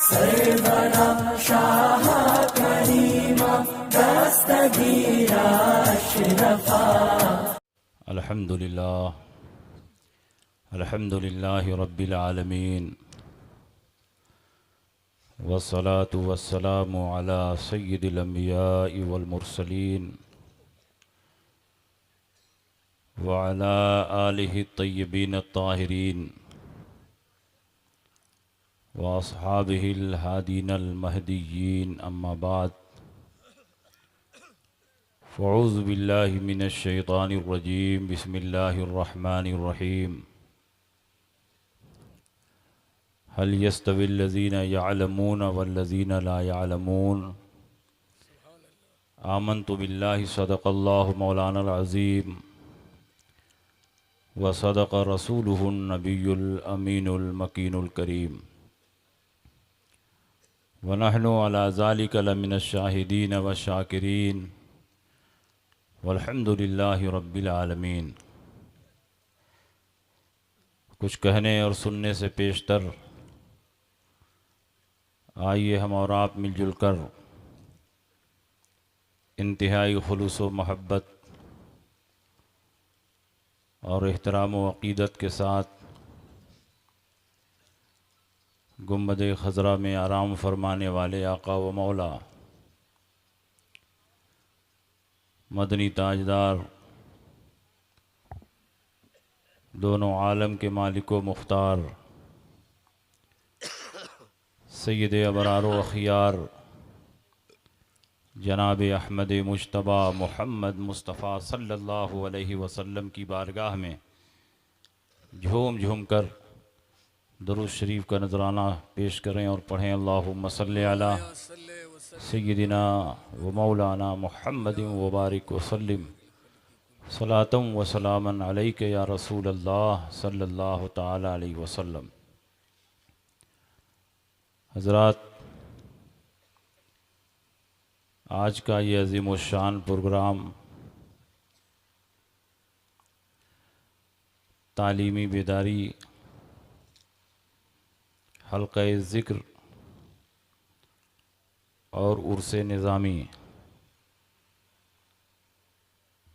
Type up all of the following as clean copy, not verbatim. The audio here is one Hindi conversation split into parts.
सरवरा शाह करीमा दस्तगीरा अशरफा। अल्हम्दुलिल्लाहि रब्बिल आलमीन वस्सलातु वस्सलामु अला सय्यिदिल अंबियाइ वल मुरसलीन व अला आलिहि तय्यबीन अत्ताहिरीन व अस्हाबिहिल हादीनल महदिय्यीन अम्मा बाद फ़अऊज़ु बिल्लाहि मिनश शैतानिर रजीम बिस्मिल्लाहिर रहमानिर रहीम। हल यस्तविल्लज़ीन यअलमून वल्लज़ीन ला यअलमून। आमन्तु बिल्लाहि सदक़ल्लाहु मौलानल अज़ीम व सदक़ रसूलुहुन नबियुल अमीनुल मकीनुल करीम व नहनु अला ज़ालिका लमिनश शाहिदीन व शाकिरीन वल्हम्दुलिल्लाहि रब्बिल आलमीन। कुछ कहने और सुनने से पेशतर आइए हम और आप मिलजुल कर इंतहाई खुलूस व महब्बत और एहतराम व अक़ीदत के साथ गुंबद खज़रा में आराम फरमाने वाले आका व मौला मदनी ताजदार दोनों आलम के मालिक व मुख्तार सैयद अबरार व अख़ियार जनाब अहमद मुज्तबा मोहम्मद मुस्तफ़ा सल्लल्लाहु अलैहि वसल्लम की बारगाह में झूम झूम कर दुरूद शरीफ का नजराना पेश करें और पढ़ें। अल्लाहुम्मा सल्लि अला सय्यिदिना व मौलाना मुहम्मदिन व बारिक व सल्लिम सलातम व सलामन अलैका या रसूल अल्लाह सल्लल्लाहु ताला अलैहि वसल्लम। हज़रात, आज का ये अज़ीम शान प्रोग्राम तालीमी बेदारी हल्क़ा ज़िक्र और उर्स निज़ामी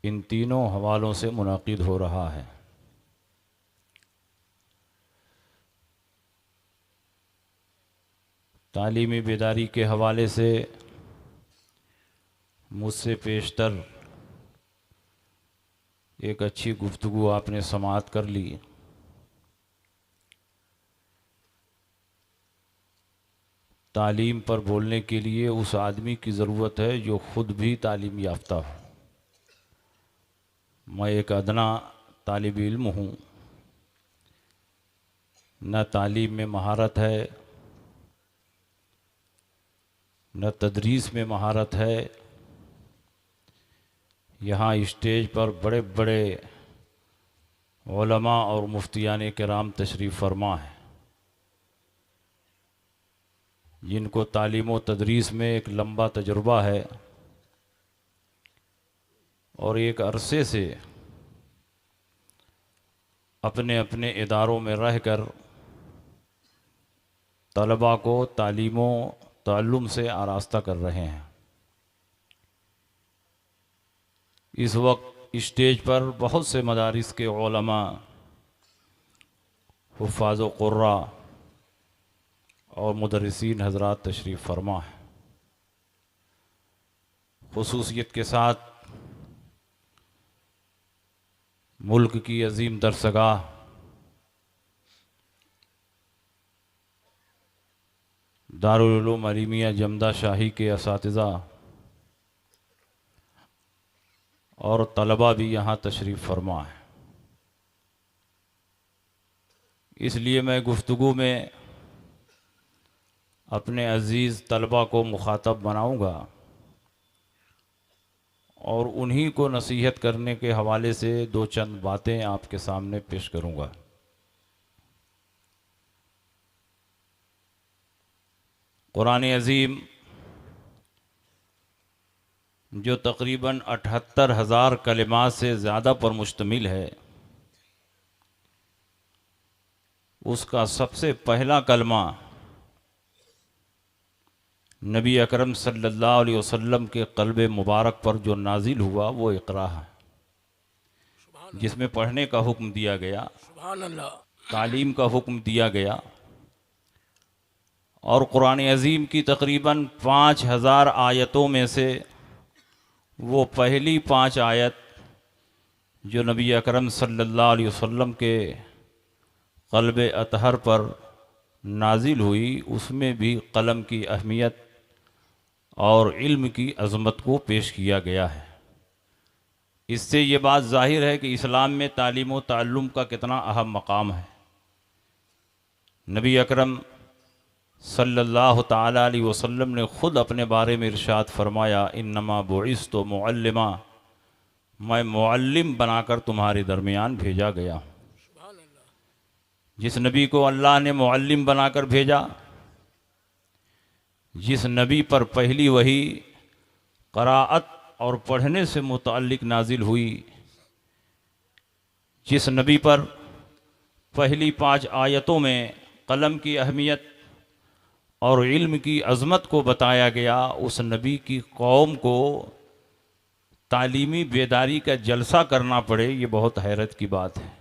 इन तीनों हवालों से मुनाकिद हो रहा है। तालीमी बेदारी के हवाले से मुझसे पेशतर एक अच्छी गुफ्तगू आपने समाअत कर ली। तालीम पर बोलने के लिए उस आदमी की ज़रूरत है जो ख़ुद भी तालीम याफ्ता हो। मैं एक अदना तालिब इल्म हूँ, न तालीम में महारत है न तदरीस में महारत है। यहाँ स्टेज पर बड़े बड़े उलमा और मुफ्तियान किराम तशरीफ़ फरमा हैं जिनको तालीम व तदरीस में एक लंबा तजुर्बा है और एक अरसे से अपने अपने इदारों में रहकर तलबा को तालीम व ताल्लुम से आरास्ता कर रहे हैं। इस वक्त स्टेज पर बहुत से मदारिस के उलमा, हुफ़ाज़ व क़ुर्रा और मुदर्रिसीन हज़रात तशरीफ़ फरमा है। ख़ुसूसियत के साथ मुल्क की अज़ीम दरसगाह दारुल उलूम अलीमिया जमदा शाही के असातिज़ा और तलबा भी यहाँ तशरीफ़ फरमा है। इसलिए मैं गुफ्तगू में अपने अज़ीज़ तलबा को मुखातब बनाऊँगा और उन्हीं को नसीहत करने के हवाले से दो चंद बातें आपके सामने पेश करूँगा। कुरान अज़ीम जो तकरीबन 78,000 कलिमात से ज़्यादा पर मुश्तमिल है, उसका सबसे पहला कलमा नबी अकरम सल्लल्लाहु अलैहि वसल्लम के क़ल्ब मुबारक पर जो नाजिल हुआ वो इक़रा है, जिसमें पढ़ने का हुक्म दिया गया, तालीम का हुक्म दिया गया। और कुरान अज़ीम की तकरीबन 5000 आयतों में से वो पहली 5 आयत जो नबी अकरम सल्लल्लाहु अलैहि वसल्लम के क़ल्ब अतहर पर नाजिल हुई, उसमें भी कलम की अहमियत और इल्म की अज़मत को पेश किया गया है। इससे ये बात ज़ाहिर है कि इस्लाम में तालीम व ताल्लुम का कितना अहम मकाम है। नबी अकरम सल्लल्लाहु ताला अलैहि वसल्लम ने ख़ुद अपने बारे में इरशाद फरमाया, इन्नमा बुइस्तु मुअल्लिमा, मैं मुअल्लिम बनाकर तुम्हारे दरमियान भेजा गया हूँ। जिस नबी को अल्लाह ने मुअल्लिम बनाकर भेजा, जिस नबी पर पहली वही क़राअत और पढ़ने से मुतअल्लिक़ नाजिल हुई, जिस नबी पर पहली 5 आयतों में कलम की अहमियत और इल्म की अज़मत को बताया गया, उस नबी की कौम को तालीमी बेदारी का जलसा करना पड़े, ये बहुत हैरत की बात है।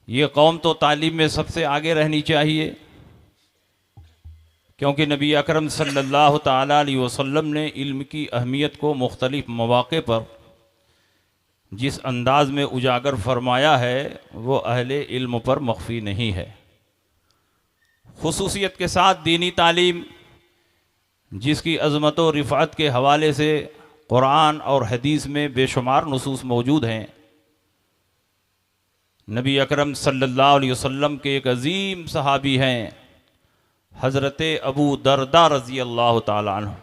ये कौम तो तालीम में सबसे आगे रहनी चाहिए, क्योंकि नबी अकरम सल्लल्लाहु ताला अलैहि वसल्लम ने इल्म की अहमियत को मुख्तलिफ़ मौक़े पर जिस अंदाज़ में उजागर फरमाया है वो अहले इल्म पर मख्फी नहीं है। खुसूसियत के साथ दीनी तालीम, जिसकी अज़मत व रिफ़ात के हवाले से कुरान और हदीस में बेशुमार नुसूस मौजूद हैं। नबी अकरम सल्लल्लाहु अलैहि वसल्लम के एक अज़ीम सहाबी हैं हज़रत अबू दरदा रज़ी अल्लाह ताला अन्हु।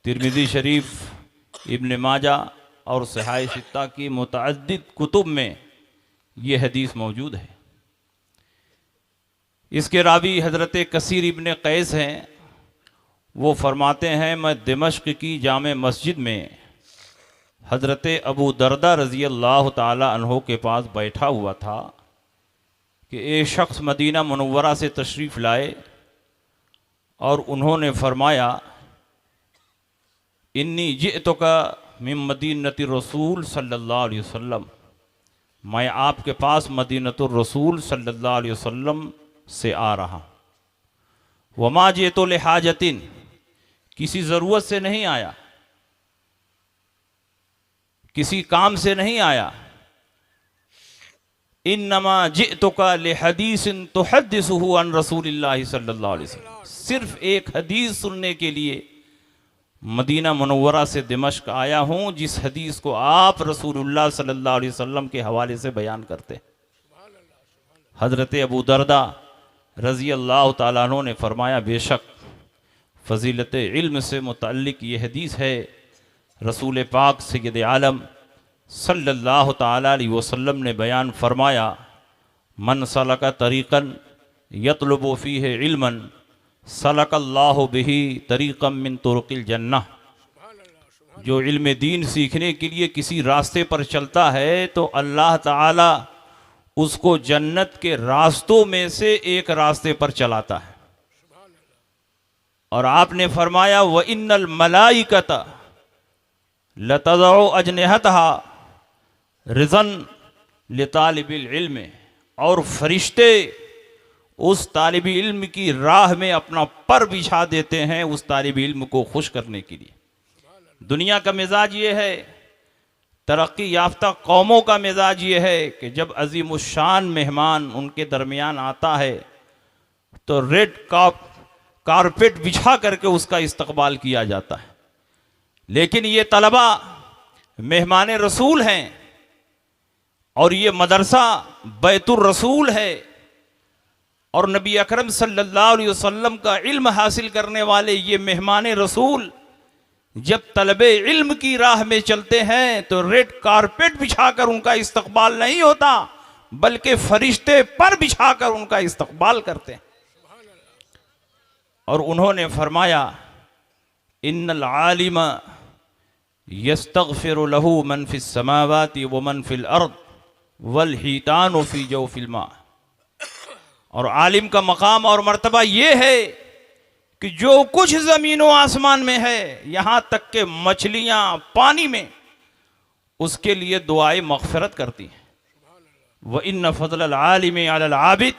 तिरमिज़ी शरीफ, इब्न माजा और सहाय सित्ता की मुतअद्दिद कुतुब में ये हदीस मौजूद है। इसके रावी हज़रत कसीर इब्न कैस हैं। वो फरमाते हैं, मैं दिमश्क की जामे मस्जिद में हज़रत अबू दरदा रज़ी अल्लाह ताला अन्हो के पास बैठा हुआ था कि एक शख्स मदीना मुनव्वरा से तशरीफ़ लाए और उन्होंने फरमाया, इन्नी जिअतुका मिन मदीनति रसूल सल्लल्लाहु अलैहि वसल्लम, मैं आपके पास मदीनतुर रसूल सल्लल्लाहु अलैहि वसल्लम से आ रहा। वमा जिअतु लिहाजतिन, किसी ज़रूरत से नहीं आया, किसी काम से नहीं आया। इन्नमा जिअतुका लिहदीसिन तुहद्दिसुहु अन रसूलिल्लाहि सल्लल्लाहु अलैहि वसल्लम, सिर्फ एक हदीस सुनने के लिए मदीना मुनव्वरा से दिमश्क आया हूँ, जिस हदीस को आप रसूलुल्लाह सल्लल्लाहु अलैहि वसल्लम के हवाले से बयान करते हैं। हज़रत अबू दरदा रज़ी अल्लाह ताला अन्हु ने फरमाया, बेशक फ़ज़ीलत इल्म से मुतअल्लिक़ ये हदीस है। रसूल पाक सय्यद आलम सल्लल्लाहु ताला अलैहि वसल्लम ने बयान फरमाया, मन सलका तरीक़न यतलुबु फ़ीहि इल्मन सलकल्लाहु बिही तरीक़म मिन तुरुक़िल जन्नह, जो इल्म दीन सीखने के लिए किसी रास्ते पर चलता है तो अल्लाह ताला उसको जन्नत के रास्तों में से एक रास्ते पर चलाता है। और आपने फरमाया, व इन्नल मलाइकता लतज़उ अजनिहतहा रिज़न लितालिबिल इल्म, और फरिश्ते उस तालिब इल्म की राह में अपना पर बिछा देते हैं उस तालिब इल्म को खुश करने के लिए। दुनिया का मिजाज ये है, तरक्की याफ्ता कौमों का मिजाज ये है कि जब अज़ीमुश्शान मेहमान उनके दरमियान आता है तो रेड कारपेट बिछा करके उसका इस्तकबाल किया जाता है। लेकिन ये तलबा मेहमान रसूल हैं और ये मदरसा बैतुर रसूल है, और नबी अकरम सल्लल्लाहु अलैहि वसल्लम का इल्म हासिल करने वाले ये मेहमान रसूल जब तलबे इल्म की राह में चलते हैं तो रेड कारपेट बिछाकर उनका इस्तकबाल नहीं होता, बल्कि फरिश्ते पर बिछाकर उनका इस्तकबाल करते हैं। और उन्होंने फरमाया, इन्नल आलिम यस्तगफिरु लहू मन फिस समावाति व मन फिल अर्द वल हितानु फी जौफिल मा, और आलिम का मकाम और मर्तबा ये है कि जो कुछ ज़मीन व आसमान में है, यहाँ तक के मछलियाँ पानी में, उसके लिए दुआए मग़फ़िरत करती हैं। व इन्न फ़ज़लल आलिमी अलल आबिद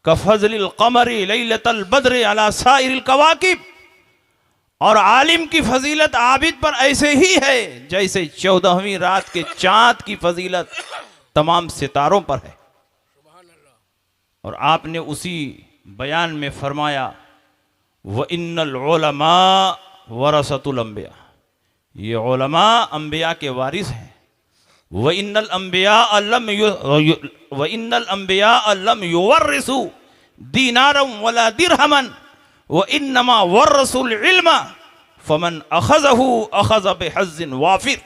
का फ़ज़लिल क़मरी लैलतल बद्र अला साइरिल कवाकिब। और आलिम की फजीलत आबिद पर ऐसे ही है जैसे 14वीं रात के चाँद की फजीलत तमाम सितारों पर है। और आपने उसी बयान में फरमाया व इन्नल उलमा वरसतुल अंबिया, ये उलमा अंबिया के वारिस हैं। व इन्नल अंबिया लम युवर्रिसु दीनारम वला दिरहमन व इन्नमा वर्रसुल इल्मा फमन अखज़हु अखज़ बिहज़्ज़िन वाफिर।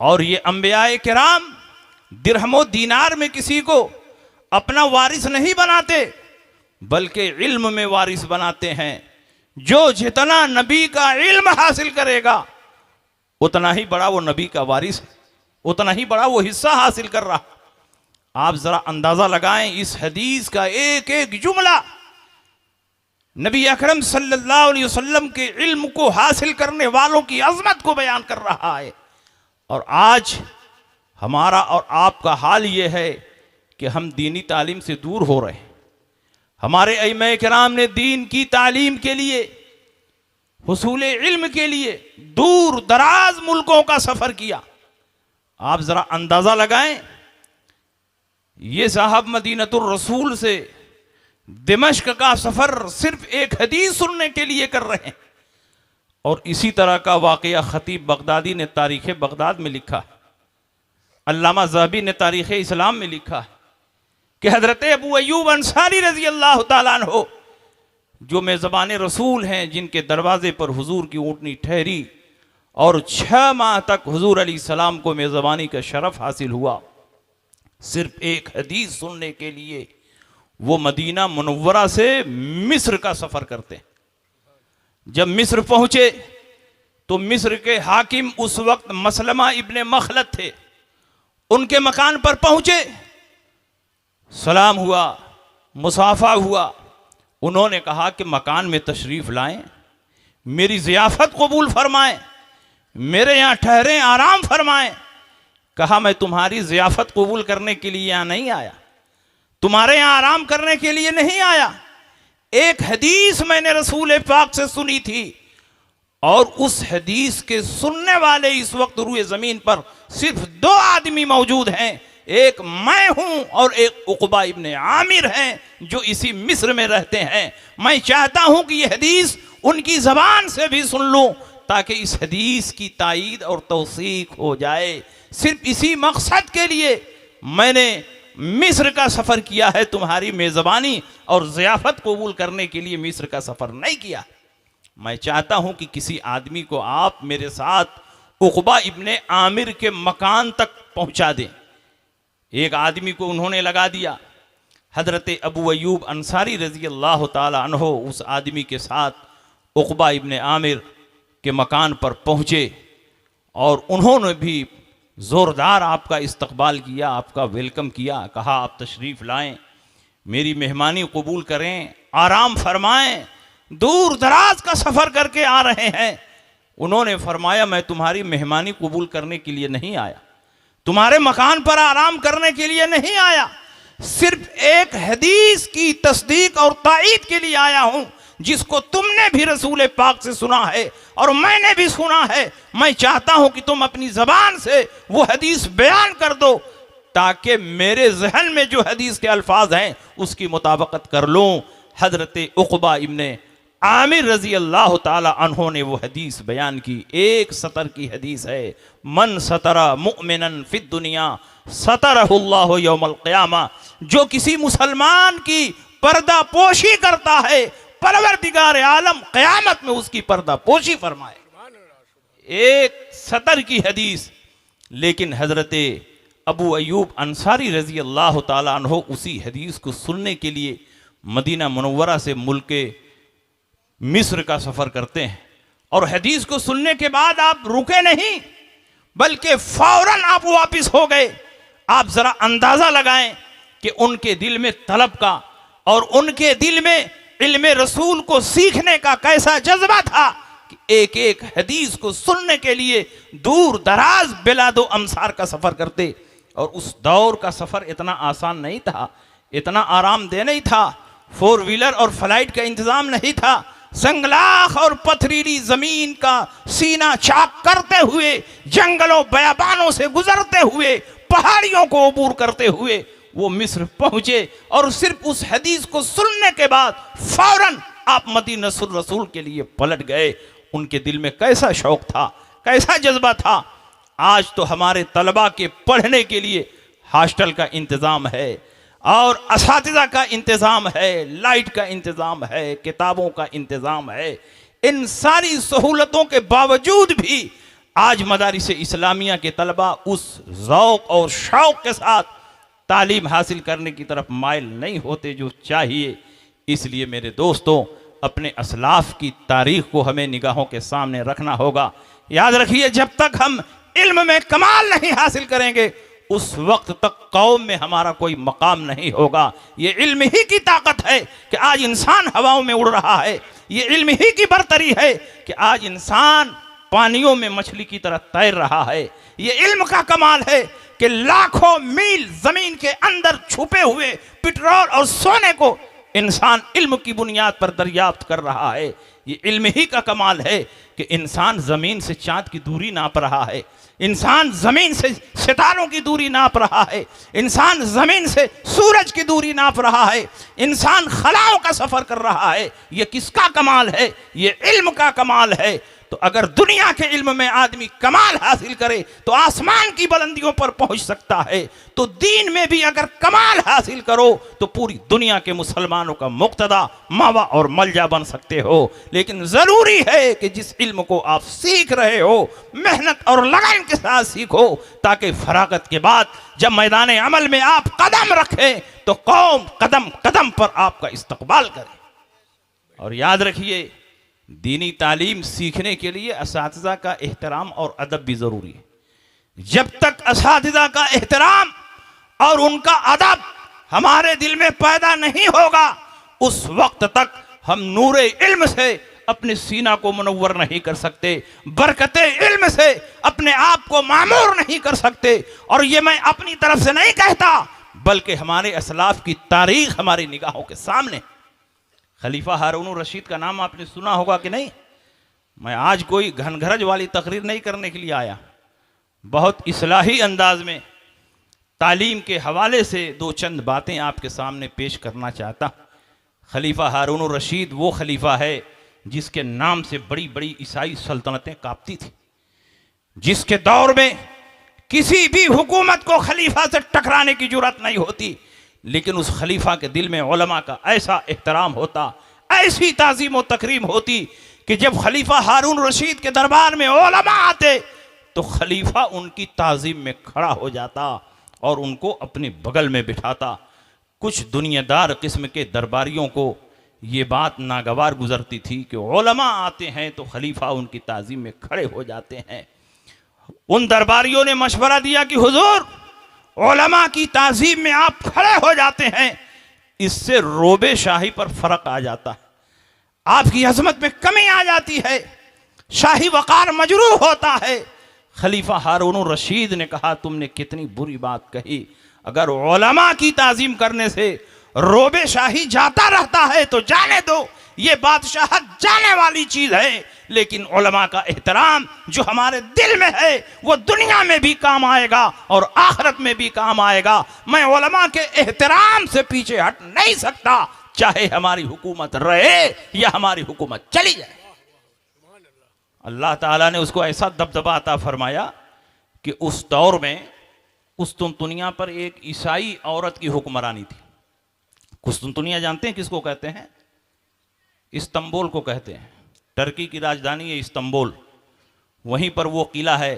और ये अंबियाए किराम दिरहमो दीनार में किसी को अपना वारिस नहीं बनाते, बल्कि इल्म में वारिस बनाते हैं। जो जितना नबी का इल्म हासिल करेगा उतना ही बड़ा वो नबी का वारिस है, उतना ही बड़ा वो हिस्सा हासिल कर रहा। आप जरा अंदाजा लगाएं, इस हदीस का एक एक जुमला नबी अकरम सल्लल्लाहु अलैहि वसल्लम के इल्म को हासिल करने वालों की अजमत को बयान कर रहा है। और आज हमारा और आपका हाल ये है कि हम दीनी तालीम से दूर हो रहे हैं। हमारे अइम्मा किराम ने दीन की तालीम के लिए, हुसूल इल्म के लिए दूर दराज मुल्कों का सफ़र किया। आप ज़रा अंदाज़ा लगाएं, ये साहब मदीनतुर रसूल से दिमश्क का सफ़र सिर्फ एक हदीस सुनने के लिए कर रहे हैं। और इसी तरह का वाक़या ख़तीब बगदादी ने तारीख़ बगदाद में लिखा है, अल्लामा ज़हबी ने तारीख़ इस्लाम में लिखा है कि हज़रत अबू अय्यूब अंसारी रज़ी अल्लाह ताला अन्हु, जो मेज़बान रसूल हैं, जिनके दरवाज़े पर हुजूर की ऊँटनी ठहरी और 6 माह तक हुजूर अलैहिस्सलाम को मेज़बानी का शरफ़ हासिल हुआ, सिर्फ एक हदीस सुनने के लिए वो मदीना मुनव्वरा से मिस्र का सफ़र करते हैं। जब मिस्र पहुँचे तो मिस्र के हाकिम उस वक्त मसलमा इब्ने मखलद थे। उनके मकान पर पहुँचे, सलाम हुआ, मुसाफा हुआ। उन्होंने कहा कि मकान में तशरीफ़ लाएं, मेरी ज़ियाफ़त कबूल फरमाएं, मेरे यहाँ ठहरें, आराम फरमाएं। कहा मैं तुम्हारी ज़ियाफ़त कबूल करने के लिए यहाँ नहीं आया, तुम्हारे यहाँ आराम करने के लिए नहीं आया। एक हदीस मैंने रसूल पाक से सुनी थी और उस हदीस के सुनने वाले इस वक्त रूए ज़मीन पर सिर्फ 2 आदमी मौजूद हैं, एक मैं हूं और एक उक़बा इब्ने आमिर हैं जो इसी मिस्र में रहते हैं। मैं चाहता हूं कि यह हदीस उनकी ज़बान से भी सुन लूं ताकि इस हदीस की तायीद और तौसीक हो जाए। सिर्फ इसी मकसद के लिए मैंने मिस्र का सफ़र किया है, तुम्हारी मेज़बानी और ज़ियाफ़त कबूल करने के लिए मिस्र का सफ़र नहीं किया। मैं चाहता हूं कि किसी आदमी को आप मेरे साथ उक़बा इब्ने आमिर के मकान तक पहुंचा दें। एक आदमी को उन्होंने लगा दिया। हज़रत अबू अय्यूब अंसारी रज़ी अल्लाह ताला अन्हो उस आदमी के साथ उक़बा इब्ने आमिर के मकान पर पहुँचे और उन्होंने भी ज़ोरदार आपका इस्तकबाल किया, आपका वेलकम किया। कहा आप तशरीफ़ लाएं, मेरी मेहमानी कबूल करें, आराम फरमाएं, दूर दराज का सफ़र करके आ रहे हैं। उन्होंने फरमाया मैं तुम्हारी मेहमानी कबूल करने के लिए नहीं आया, तुम्हारे मकान पर आराम करने के लिए नहीं आया, सिर्फ एक हदीस की तस्दीक और तायीद के लिए आया हूँ जिसको तुमने भी रसूल पाक से सुना है और मैंने भी सुना है। मैं चाहता हूं कि तुम अपनी ज़बान से वो हदीस बयान कर दो ताकि मेरे जहन में जो हदीस के अल्फाज हैं उसकी मुताबकत कर लूँ। हज़रत उक़बा इब्ने आमिर रज़ी अल्लाह ताला अन्हो ने वो हदीस बयान की। 1 सतर की हदीस है, मन सतरा मुअमिनन फिद दुनिया सतरहुल्लाहु यौमल क़ियामा। जो किसी मुसलमान की पर्दा पोशी करता है, परवरदिगार आलम क़यामत में उसकी पर्दा पोशी फरमाए। 1 सतर की हदीस। लेकिन हज़रत अबू अय्यूब अंसारी रज़ी अल्लाह ताला अन्हो उसी हदीस को सुनने के लिए मदीना मुनव्वरा से मुल्क मिस्र का सफ़र करते हैं। और हदीस को सुनने के बाद आप रुके नहीं, बल्कि फ़ौरन आप वापस हो गए। आप ज़रा अंदाज़ा लगाएं कि उनके दिल में तलब का और उनके दिल में इल्मे रसूल को सीखने का कैसा जज्बा था कि एक एक हदीस को सुनने के लिए दूर दराज बिलादो अमसार का सफर करते। और उस दौर का सफर इतना आसान नहीं था, इतना आरामदेह नहीं था। 4 व्हीलर और फ्लाइट का इंतजाम नहीं था। संगलाख और पथरीली जमीन का सीना चाक करते हुए, जंगलों बयाबानों से गुजरते हुए, पहाड़ियों को अबूर करते हुए वो मिस्र पहुंचे। और सिर्फ उस हदीस को सुनने के बाद फौरन आप मदीनतुर रसूल के लिए पलट गए। उनके दिल में कैसा शौक था, कैसा जज्बा था। आज तो हमारे तलबा के पढ़ने के लिए हॉस्टल का इंतज़ाम है और असातिज़ा का इंतज़ाम है, लाइट का इंतज़ाम है, किताबों का इंतज़ाम है। इन सारी सहूलतों के बावजूद भी आज मदारिस इस्लामिया के तलबा उस ज़ौक़ और शौक़ के साथ तालीम हासिल करने की तरफ माइल नहीं होते जो चाहिए। इसलिए मेरे दोस्तों, अपने असलाफ की तारीख़ को हमें निगाहों के सामने रखना होगा। याद रखिए, जब तक हम इल्म में कमाल नहीं हासिल करेंगे उस वक्त तक कौम में हमारा कोई मकाम नहीं होगा। ये इल्म ही की ताकत है कि आज इंसान हवाओं में उड़ रहा है। ये इल्म ही की बरतरी है कि आज इंसान पानियों में मछली की तरह तैर रहा है। ये इल्म का कमाल है कि लाखों मील जमीन के अंदर छुपे हुए पेट्रोल और सोने को इंसान इल्म की बुनियाद पर दरियाफ्त कर रहा है। ये इल्म ही का कमाल है कि इंसान ज़मीन से चाँद की दूरी नाप रहा है, इंसान ज़मीन से सितारों की दूरी नाप रहा है, इंसान ज़मीन से सूरज की दूरी नाप रहा है, इंसान खलाओं का सफ़र कर रहा है। ये किसका कमाल है? ये इल्म का कमाल है। तो अगर दुनिया के इल्म में आदमी कमाल हासिल करे तो आसमान की बुलंदियों पर पहुंच सकता है। तो दीन में भी अगर कमाल हासिल करो तो पूरी दुनिया के मुसलमानों का मुक्तदा, मावा और मलजा बन सकते हो। लेकिन ज़रूरी है कि जिस इल्म को आप सीख रहे हो मेहनत और लगन के साथ सीखो, ताकि फरागत के बाद जब मैदान अमल में आप कदम रखें तो कौम कदम कदम पर आपका इस्तकबाल करे। और याद रखिए, दीनी तालीम सीखने के लिए असातिज़ा का एहतराम और अदब भी ज़रूरी है। जब तक असातिज़ा का एहतराम और उनका अदब हमारे दिल में पैदा नहीं होगा उस वक्त तक हम नूरे इल्म से अपने सीना को मुनव्वर नहीं कर सकते, बरकते इल्म से अपने आप को मामूर नहीं कर सकते। और ये मैं अपनी तरफ से नहीं कहता, बल्कि हमारे असलाफ की तारीख हमारी निगाहों के सामने। खलीफा हारून रशीद का नाम आपने सुना होगा कि नहीं? मैं आज कोई घनघरज वाली तकरीर नहीं करने के लिए आया, बहुत इस्लाही अंदाज में तालीम के हवाले से दो चंद बातें आपके सामने पेश करना चाहता। खलीफा हारून रशीद वो खलीफा है जिसके नाम से बड़ी बड़ी ईसाई सल्तनतें कांपती थी, जिसके दौर में किसी भी हुकूमत को खलीफा से टकराने की जुर्रत नहीं होती। लेकिन उस खलीफा के दिल में उलमा का ऐसा एहतराम होता, ऐसी ताज़ीम व तकरीम होती कि जब खलीफा हारून रशीद के दरबार में उलमा आते तो खलीफा उनकी ताज़ीम में खड़ा हो जाता और उनको अपने बगल में बिठाता। कुछ दुनियादार किस्म के दरबारियों को ये बात नागवार गुजरती थी कि उलमा आते हैं तो खलीफा उनकी ताज़ीम में खड़े हो जाते हैं। उन दरबारियों ने मशवरा दिया कि हुजूर, उलमा की ताज़ीम में आप खड़े हो जाते हैं, इससे रोबे शाही पर फर्क आ जाता है, आपकी अजमत में कमी आ जाती है, शाही वक़ार मजरूह होता है। खलीफा हारून रशीद ने कहा, तुमने कितनी बुरी बात कही। अगर उलमा की ताज़ीम करने से रोबे शाही जाता रहता है तो जाने दो, ये बादशाहत जाने वाली चीज़ है। लेकिन उलमा का एहतराम जो हमारे दिल में है वो दुनिया में भी काम आएगा और आखिरत में भी काम आएगा। मैं उलमा के एहतराम से पीछे हट नहीं सकता, चाहे हमारी हुकूमत रहे या हमारी हुकूमत चली जाए। अल्लाह ताला ने उसको ऐसा दबदबा अता फरमाया कि उस दौर में कुस्तुनतुनिया पर एक ईसाई औरत की हुक्मरानी थी। कुस्तुनतुनिया जानते हैं किसको कहते हैं? इस्तांबुल को कहते हैं। टर्की की राजधानी है इस्तांबुल। वहीं पर वो किला है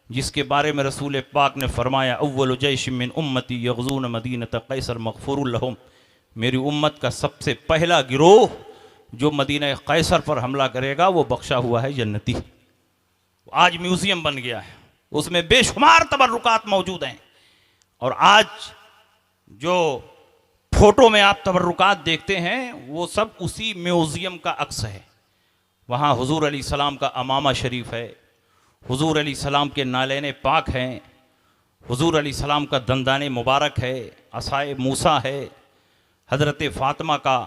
जिसके बारे में रसूल पाक ने फरमाया, अव्वलु जैश मिन उम्मती यग़ज़ून मदीनत कैसर मग़फ़ूरुन लहुम। मेरी उम्मत का सबसे पहला गिरोह जो मदीना कैसर पर हमला करेगा वो बख्शा हुआ है जन्नती। आज म्यूज़ियम बन गया है, उसमें बेशुमार तबर्रुकात मौजूद हैं। और आज जो फोटो में आप तबर्रुकात देखते हैं वो सब उसी म्यूज़ियम का अक्स है। वहाँ हुजूर अलैहिस्सलाम का अमामा शरीफ है, हुजूर अलैहिस्सलाम के नालैन पाक हैं, हुजूर अलैहिस्सलाम का दंदान मुबारक है, असाए मूसा है, हज़रत फ़ातिमा का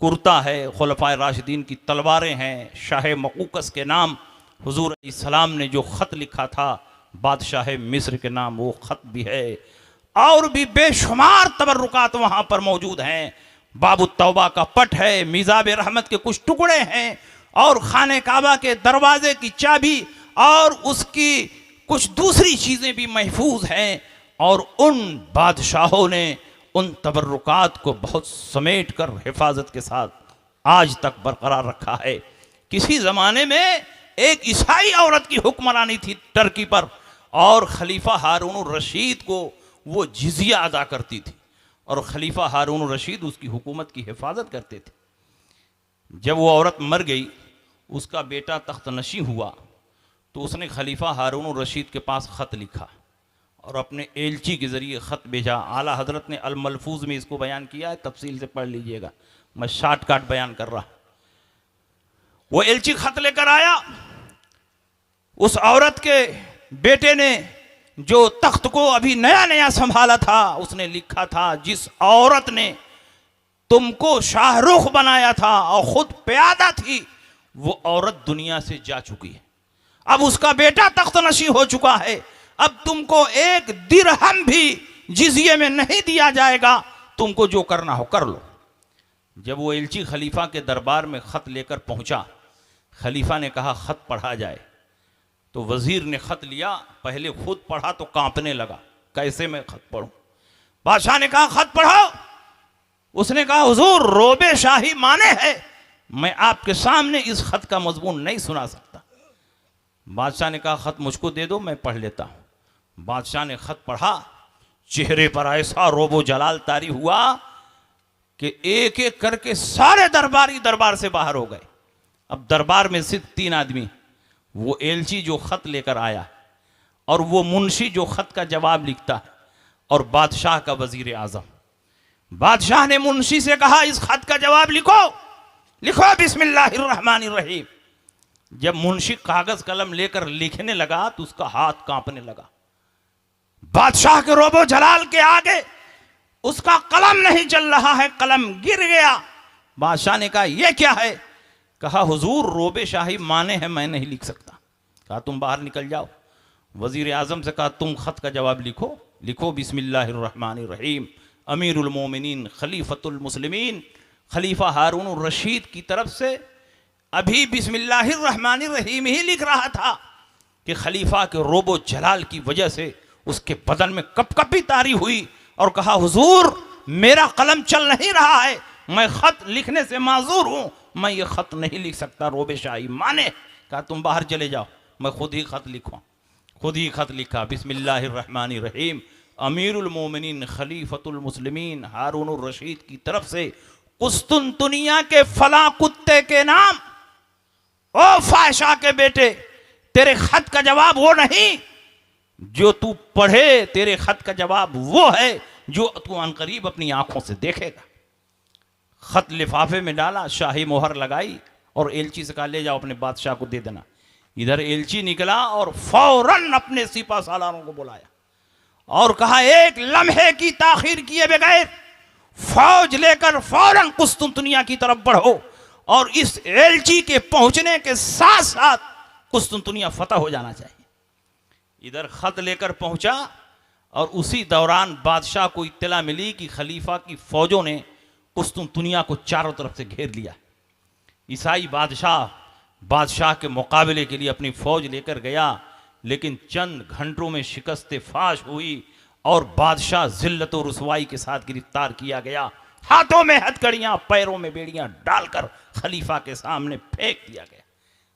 कुर्ता है, खुलफाए राशिदीन की तलवारें हैं, शाह मक़ूक़स के नाम हुजूर अलैहिस्सलाम ने जो ख़त लिखा था बादशाह मिस्र के नाम वो ख़त भी है, और भी बेशुमार तबर्रुकात वहाँ पर मौजूद हैं। बाबु तौबा का पट है, मीज़ाब रहमत के कुछ टुकड़े हैं, और खाने काबा के दरवाजे की चाबी और उसकी कुछ दूसरी चीज़ें भी महफूज हैं। और उन बादशाहों ने उन तबर्रुकात को बहुत समेट कर हिफाजत के साथ आज तक बरकरार रखा है। किसी ज़माने में एक ईसाई औरत की हुक्मरानी थी टर्की पर, और खलीफा हारून रशीद को वो जिजिया अदा करती थी, और खलीफा हारून रशीद उसकी हुकूमत की हिफाजत करते थे। जब वो औरत मर गई, उसका बेटा तख्त नशी हुआ, तो उसने खलीफा हारून रशीद के पास ख़त लिखा और अपने एलची के ज़रिए ख़त भेजा। आला हज़रत ने अल मलफूज़ में इसको बयान किया है, तफसील से पढ़ लीजिएगा, मैं शार्टकट बयान कर रहा। वो एलची ख़त लेकर आया, उस औरत के बेटे ने जो तख्त को अभी नया नया संभाला था, उसने लिखा था, जिस औरत ने तुमको शाहरुख बनाया था और खुद प्यादा थी, वो औरत दुनिया से जा चुकी है। अब उसका बेटा तख्त नशी हो चुका है, अब तुमको एक दिरहम भी जिजिये में नहीं दिया जाएगा, तुमको जो करना हो कर लो। जब वो एलची खलीफा के दरबार में ख़त लेकर पहुंचा, खलीफा ने कहा ख़त पढ़ा जाए। तो वजीर ने ख़त लिया, पहले खुद पढ़ा तो कांपने लगा, कैसे मैं ख़त पढ़ूं। बादशाह ने कहा ख़त पढ़ो। उसने कहा हुजूर रोबे शाही माने है, मैं आपके सामने इस ख़त का मजमून नहीं सुना सकता। बादशाह ने कहा ख़त मुझको दे दो, मैं पढ़ लेता हूँ। बादशाह ने ख़त पढ़ा, चेहरे पर ऐसा रोबो जलाल तारी हुआ कि एक एक करके सारे दरबारी दरबार से बाहर हो गए। अब दरबार में सिर्फ 3 आदमी, वो एलची जो ख़त लेकर आया, और वो मुंशी जो ख़त का जवाब लिखता है, और बादशाह का वजीर आज़म। बादशाह ने मुंशी से कहा इस ख़त का जवाब लिखो, लिखो बिस्मिल्लाहिर्रहमानिर्रहीम। जब मुंशी कागज कलम लेकर लिखने लगा तो उसका हाथ कांपने लगा। बादशाह के रोबो जलाल के आगे उसका कलम नहीं चल रहा है, कलम गिर गया। बादशाह ने कहा यह क्या है? कहा हुजूर रोबे शाही माने हैं, मैं नहीं लिख सकता। कहा तुम बाहर निकल जाओ। वजीर आजम से कहा तुम ख़त का जवाब लिखो, लिखो बिस्मिल्लाहिर्रहमानिर्रहीम, अमीरुल मोमिनीन खलीफतुल मुस्लिमीन खलीफा हारून रशीद की तरफ से। अभी बिस्मिल्लाहिर्रहमानिर्रहीम ही लिख रहा था कि खलीफा के रोबो जलाल की वजह से उसके बदन में कपकपी तारी हुई, और कहा हुजूर मेरा कलम चल नहीं रहा है, मैं ख़त लिखने से माजूर हूँ, मैं ये ख़त नहीं लिख सकता, रोबे शाही माने। कहा तुम बाहर चले जाओ, मैं खुद ही ख़त लिखूँ। खुद ही ख़त लिखा, बिस्मिल्लाहिर्रहमानिर्रहीम, अमीरुल मोमिनीन खलीफतुल मुस्लिमीन हारून रशीद की तरफ से कुस्तुनतुनिया के फला कुत्ते के नाम, ओ फाहिशा के बेटे, तेरे ख़त का जवाब वो नहीं जो तू पढ़े, तेरे ख़त का जवाब वो है जो तू अनकरीब अपनी आंखों से देखेगा। ख़त लिफाफे में डाला, शाही मोहर लगाई, और एलची से कहा ले जाओ अपने बादशाह को दे देना। इधर एलची निकला और फौरन अपने सिपा सालारों को बुलाया और कहा एक लम्हे की ताखीर किए बगैर फौज लेकर फौरन कुस्तुनतुनिया की तरफ बढ़ो, और इस एलची के पहुंचने के साथ साथ कुस्तुनतुनिया फतह हो जाना चाहिए। इधर ख़त लेकर पहुंचा, और उसी दौरान बादशाह को इत्तला मिली कि खलीफा की फौजों ने कुस्तुनतुनिया को चारों तरफ से घेर लिया। ईसाई बादशाह के मुकाबले के लिए अपनी फौज लेकर गया, लेकिन चंद घंटों में शिकस्त फाश हुई और बादशाह जिल्लत और रुसवाई के साथ गिरफ्तार किया गया। हाथों में हथकड़ियाँ, पैरों में बेड़ियाँ डालकर खलीफा के सामने फेंक दिया गया।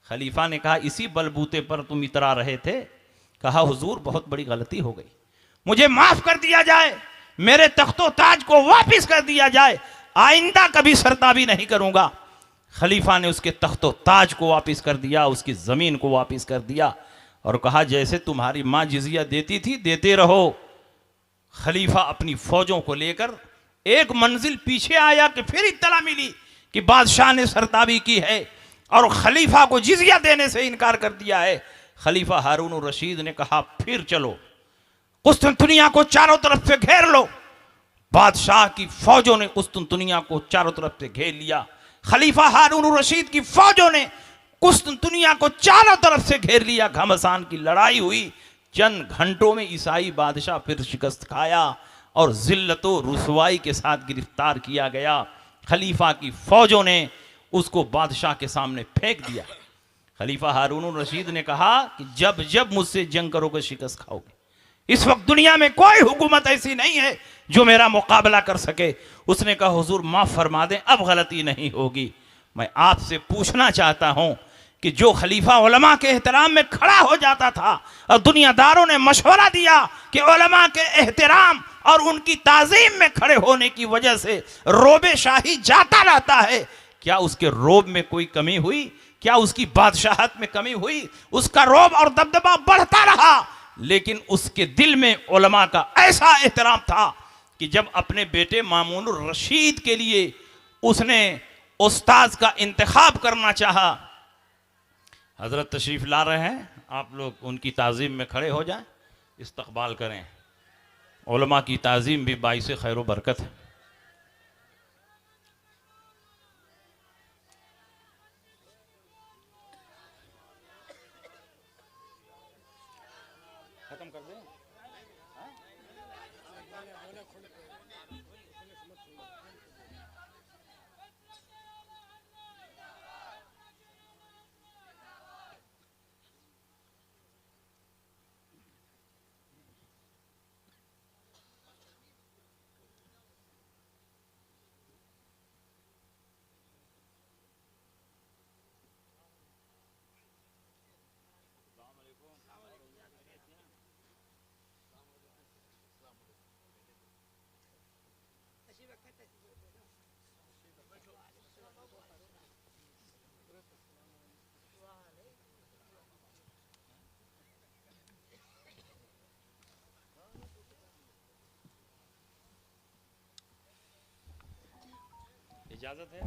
खलीफा ने कहा इसी बलबूते पर तुम इतरा रहे थे? कहा हुजूर बहुत बड़ी गलती हो गई, मुझे माफ कर दिया जाए, मेरे तख्तो ताज को वापस कर दिया जाए, आइंदा कभी सरताबी नहीं करूंगा। खलीफा ने उसके तख्तो ताज को वापस कर दिया, उसकी ज़मीन को वापस कर दिया, और कहा जैसे तुम्हारी माँ जिजिया देती थी देते रहो। खलीफा अपनी फौजों को लेकर एक मंजिल पीछे आया कि फिर इत्तला मिली कि बादशाह ने सरताबी की है और खलीफा को जिजिया देने से इनकार कर दिया है। खलीफा हारून रशीद ने कहा फिर चलो, कुस्तुनतुनिया को चारों तरफ से घेर लो। बादशाह की फौजों ने कुस्तुनतुनिया को चारों तरफ से घेर लिया। खलीफा हारून रशीद की फौजों ने कुस्तुनतुनिया को चारों तरफ से घेर लिया। घमासान की लड़ाई हुई। चंद घंटों में ईसाई बादशाह फिर शिकस्त खाया और जिल्लतो रुसवाई के साथ गिरफ्तार किया गया। खलीफा की फौजों ने उसको बादशाह के सामने फेंक दिया। खलीफा हारून रशीद ने कहा कि जब जब मुझसे जंग करोगे शिकस्त खाओगे। इस वक्त दुनिया में कोई हुकूमत ऐसी नहीं है जो मेरा मुकाबला कर सके। उसने कहा हुजूर माफ फरमा दें, अब गलती नहीं होगी। मैं आपसे पूछना चाहता हूं कि जो खलीफा उलमा के एहतराम में खड़ा हो जाता था और दुनियादारों ने मशवरा दिया कि उलमा के एहतराम और उनकी ताजीम में खड़े होने की वजह से रोबे शाही जाता रहता है, क्या उसके रोब में कोई कमी हुई? क्या उसकी बादशाहत में कमी हुई? उसका रोब और दबदबा बढ़ता रहा, लेकिन उसके दिल में उलमा का ऐसा एहतराम था कि जब अपने बेटे मामून रशीद के लिए उसने उस्ताद का इंतखाब करना चाहा। हजरत तशरीफ ला रहे हैं, आप लोग उनकी ताज़ीम में खड़े हो जाएं, इस्तकबाल करें। उलमा की ताज़ीम भी बाइस खैर व बरकत है। खत्म कर दें? इजाजत है?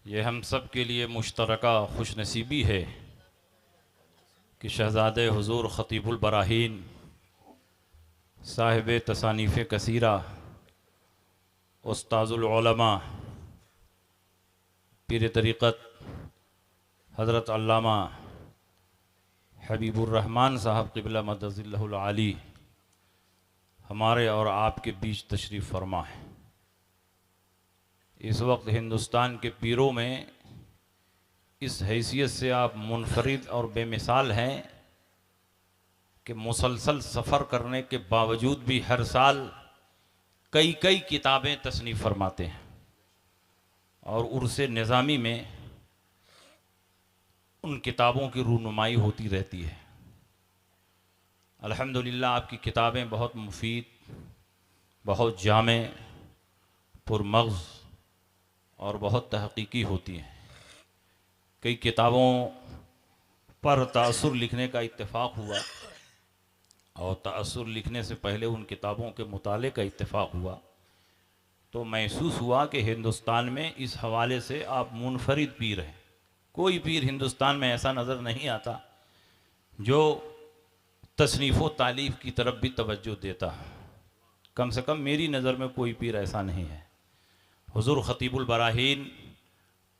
ये हम सब के लिए मुश्तरका खुशनसीबी है कि शहज़ादे हुज़ूर ख़तीबुल बराहीन साहिब तसानीफ़ कसीरा उस्ताज़ुल उलमा पीर तरीक़त हज़रत अल्लामा हबीबुर रहमान साहब क़िबला मदज़िल्लहुल आली हमारे और आपके बीच तशरीफ़ फरमा है। इस वक्त हिंदुस्तान के पीरों में इस हैसियत से आप मुनफरिद और बेमिसाल हैं कि मुसलसल सफ़र करने के बावजूद भी हर साल कई कई किताबें तसनीफ़ फरमाते हैं और उर्से निज़ामी में उन किताबों की रूनुमाई होती रहती है। अल्हम्दुलिल्लाह आपकी किताबें बहुत मुफीद, बहुत जामे, पुरमग़ज़ और बहुत तहक़ीक़ी होती हैं। कई किताबों पर तासुर लिखने का इत्तेफ़ाक हुआ और तासुर लिखने से पहले उन किताबों के मुताले का इत्तेफ़ाक हुआ, तो महसूस हुआ कि हिंदुस्तान में इस हवाले से आप मुनफरिद पीर हैं। कोई पीर हिंदुस्तान में ऐसा नज़र नहीं आता जो तसनीफ़ व तालीफ़ की तरफ भी तवज्जो देता। कम से कम मेरी नज़र में कोई पीर ऐसा नहीं है। हुज़ूर ख़तीबुल बराहीन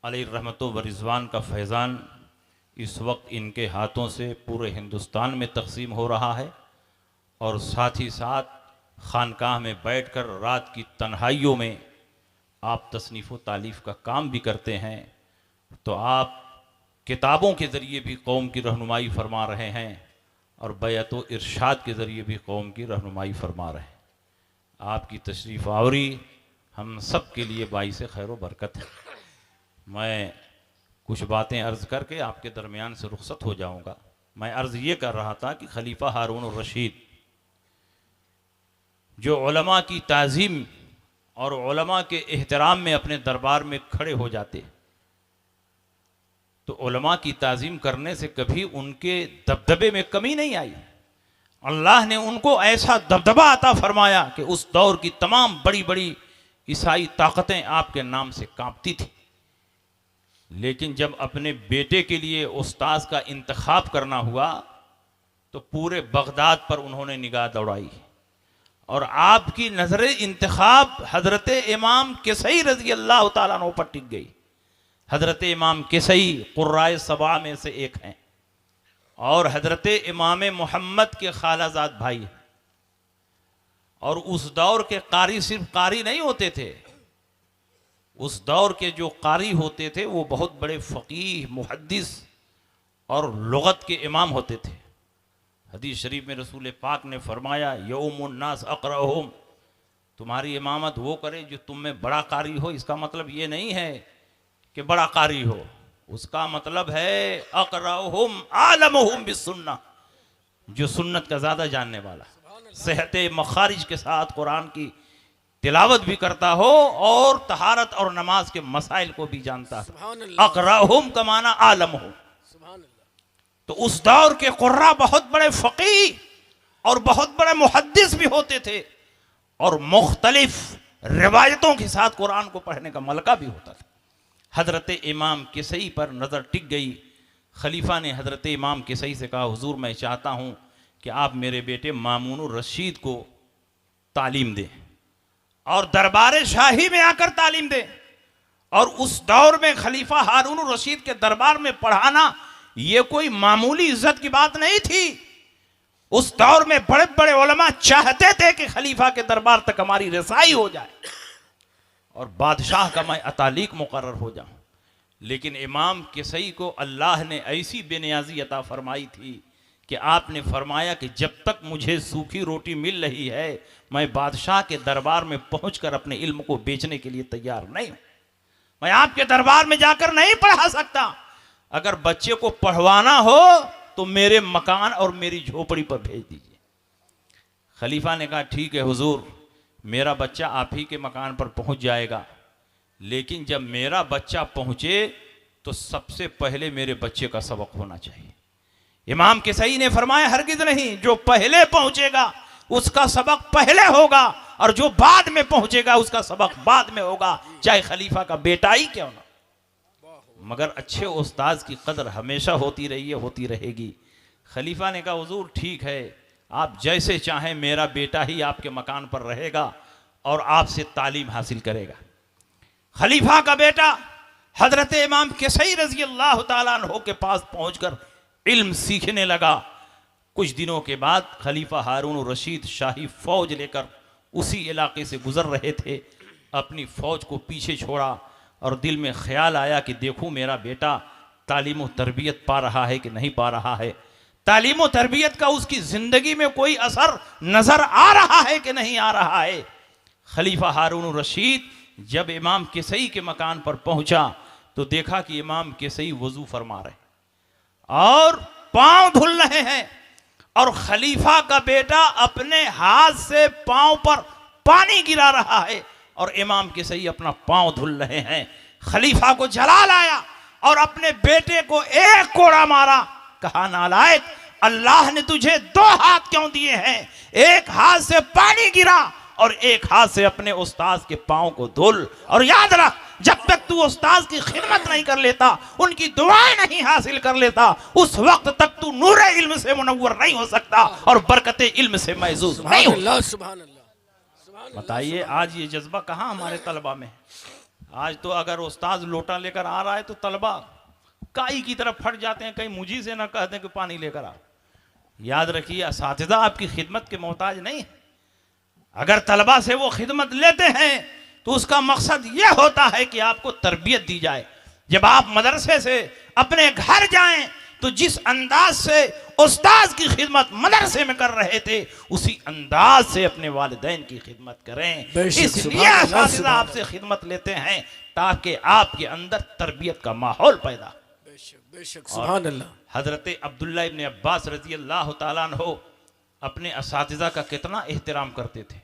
अलैहि रहमतो व रिज़वान का फैज़ान इस वक्त इनके हाथों से पूरे हिंदुस्तान में तक़सीम हो रहा है और साथ ही साथ खानकाह में बैठकर रात की तन्हाइयों में आप तसनीफ़ व तालीफ़ का काम भी करते हैं। तो आप किताबों के ज़रिए भी कौम की रहनुमाई फरमा रहे हैं और बैअत व इरशाद के ज़रिए भी कौम की रहनुमाई फरमा रहे हैं। आपकी तशरीफ़ आवरी हम सब के लिए बाइस खैर व बरकत है। मैं कुछ बातें अर्ज़ करके आपके दरमियान से रुखसत हो जाऊंगा। मैं अर्ज़ ये कर रहा था कि खलीफा हारून रशीद जो उलमा की ताज़ीम और उलमा के एहतराम में अपने दरबार में खड़े हो जाते, तो उलमा की ताज़ीम करने से कभी उनके दबदबे में कमी नहीं आई। अल्लाह ने उनको ऐसा दबदबा अता फरमाया कि उस दौर की तमाम बड़ी बड़ी ईसाई ताकतें आपके नाम से कांपती थी। लेकिन जब अपने बेटे के लिए उस्ताद का इंतखाब करना हुआ तो पूरे बगदाद पर उन्होंने निगाह दौड़ाई और आपकी नजर इंतखाब हजरत इमाम किसई रजी अल्लाह तआला अन्हु पर टिक गई। हजरत इमाम किसई कुर्राए सबा में से एक हैं और हजरत इमाम मोहम्मद के खालाजाद भाई हैं। और उस दौर के कारी सिर्फ कारी नहीं होते थे, उस दौर के जो कारी होते थे वो बहुत बड़े फ़कीह, मुहद्दिस और लुगत के इमाम होते थे। हदीस शरीफ में रसूल पाक ने फरमाया यौमुन नास अक़रअहुम, तुम्हारी इमामत वो करे जो तुम में बड़ा कारी हो। इसका मतलब ये नहीं है कि बड़ा कारी हो, उसका मतलब है अक़रअहुम आलमुहुम बिस्सुन्नह, जो सुन्नत का ज़्यादा जानने वाला, सेहत मखारिज के साथ कुरान की तिलावत भी करता हो और तहारत और नमाज के मसाइल को भी जानता है। अक़रअहुम का माना आलमुहुम। तो उस दौर के कुर्रा बहुत बड़े फ़क़ीह और बहुत बड़े मुहद्दिस भी होते थे और मुख्तलिफ रिवायतों के साथ कुरान को पढ़ने का मलका भी होता था। हज़रत इमाम किसई पर नज़र टिक गई। खलीफा ने हज़रत इमाम किसई से कहा हुजूर मैं चाहता हूँ कि आप मेरे बेटे मामून रशीद को तालीम दें और दरबार शाही में आकर तालीम दें। और उस दौर में खलीफा हारून रशीद के दरबार में पढ़ाना ये कोई मामूली इज्जत की बात नहीं थी। उस दौर में बड़े बड़े उलमा चाहते थे कि खलीफा के दरबार तक हमारी रसाई हो जाए और बादशाह का मैं अतालीक मुकर्रर हो जाऊं। लेकिन इमाम किसई को अल्लाह ने ऐसी बेनियाजी अता फरमाई थी कि आपने फरमाया कि जब तक मुझे सूखी रोटी मिल रही है मैं बादशाह के दरबार में पहुंचकर अपने इल्म को बेचने के लिए तैयार नहीं हूं। मैं आपके दरबार में जाकर नहीं पढ़ा सकता। अगर बच्चे को पढ़वाना हो तो मेरे मकान और मेरी झोपड़ी पर भेज दीजिए। खलीफा ने कहा ठीक है हुजूर, मेरा बच्चा आप ही के मकान पर पहुंच जाएगा, लेकिन जब मेरा बच्चा पहुंचे तो सबसे पहले मेरे बच्चे का सबक होना चाहिए। इमाम किसई ने फरमाया हरगिज नहीं, जो पहले पहुंचेगा उसका सबक पहले होगा और जो बाद में पहुंचेगा उसका सबक बाद में होगा, चाहे खलीफा का बेटा ही क्यों ना। मगर अच्छे उस्ताद की कदर हमेशा होती रही है, होती रहेगी। खलीफा ने कहा हुजूर ठीक है, आप जैसे चाहें, मेरा बेटा ही आपके मकान पर रहेगा और आपसे तालीम हासिल करेगा। खलीफा का बेटा हजरत इमाम किसई रजी अल्लाह तआला अन्हु के पास पहुंचकर इल्म सीखने लगा। कुछ दिनों के बाद खलीफा हारून रशीद शाही फौज लेकर उसी इलाके से गुजर रहे थे। अपनी फौज को पीछे छोड़ा और दिल में ख्याल आया कि देखूं मेरा बेटा तालीम व तरबियत पा रहा है कि नहीं पा रहा है, तालीम व तरबियत का उसकी ज़िंदगी में कोई असर नज़र आ रहा है कि नहीं आ रहा है। खलीफा हारून रशीद जब इमाम किसई के मकान पर पहुंचा तो देखा कि इमाम किसई वजू फरमा रहे और पांव धुल रहे हैं और खलीफा का बेटा अपने हाथ से पांव पर पानी गिरा रहा है और इमाम किसई अपना पांव धुल रहे हैं। खलीफा को जलाल आया और अपने बेटे को एक कोड़ा मारा। कहा नालायक, अल्लाह ने तुझे दो हाथ क्यों दिए हैं? एक हाथ से पानी गिरा और एक हाथ से अपने उस्ताद के पांव को धुल। और याद रख, जब तक तू उस्ताद की खिदमत नहीं कर लेता, उनकी दुआएं नहीं हासिल कर लेता, उस वक्त तक तू नूर इल्म से मुनव्वर नहीं हो सकता और बरकते इल्म से महजूज नहीं हो। बताइए आज ये जज्बा कहाँ हमारे तलबा में है? आज तो अगर उस्ताद लोटा लेकर आ रहा है तो तलबा काई की तरफ फट जाते हैं, कहीं मुझी से ना कहते हैं कि पानी लेकर आ। याद रखिए, असातिज़ा आपकी खिदमत के मोहताज नहीं है। अगर तलबा से वो खिदमत लेते हैं तो उसका मकसद यह होता है कि आपको तरबियत दी जाए। जब आप मदरसे से अपने घर जाएं तो जिस अंदाज से उस्ताद की खिदमत मदरसे में कर रहे थे उसी अंदाज से अपने वालिदैन की खिदमत करें। इसलिए असातिज़ा आपसे खिदमत लेते हैं ताकि आपके अंदर तरबियत का माहौल पैदा। बेशक सुभान अल्लाह। हजरत अब्दुल्ला इब्न अब्बास रजी अल्लाह तआला अन्हु अपने असातिज़ा का कितना एहतराम करते थे।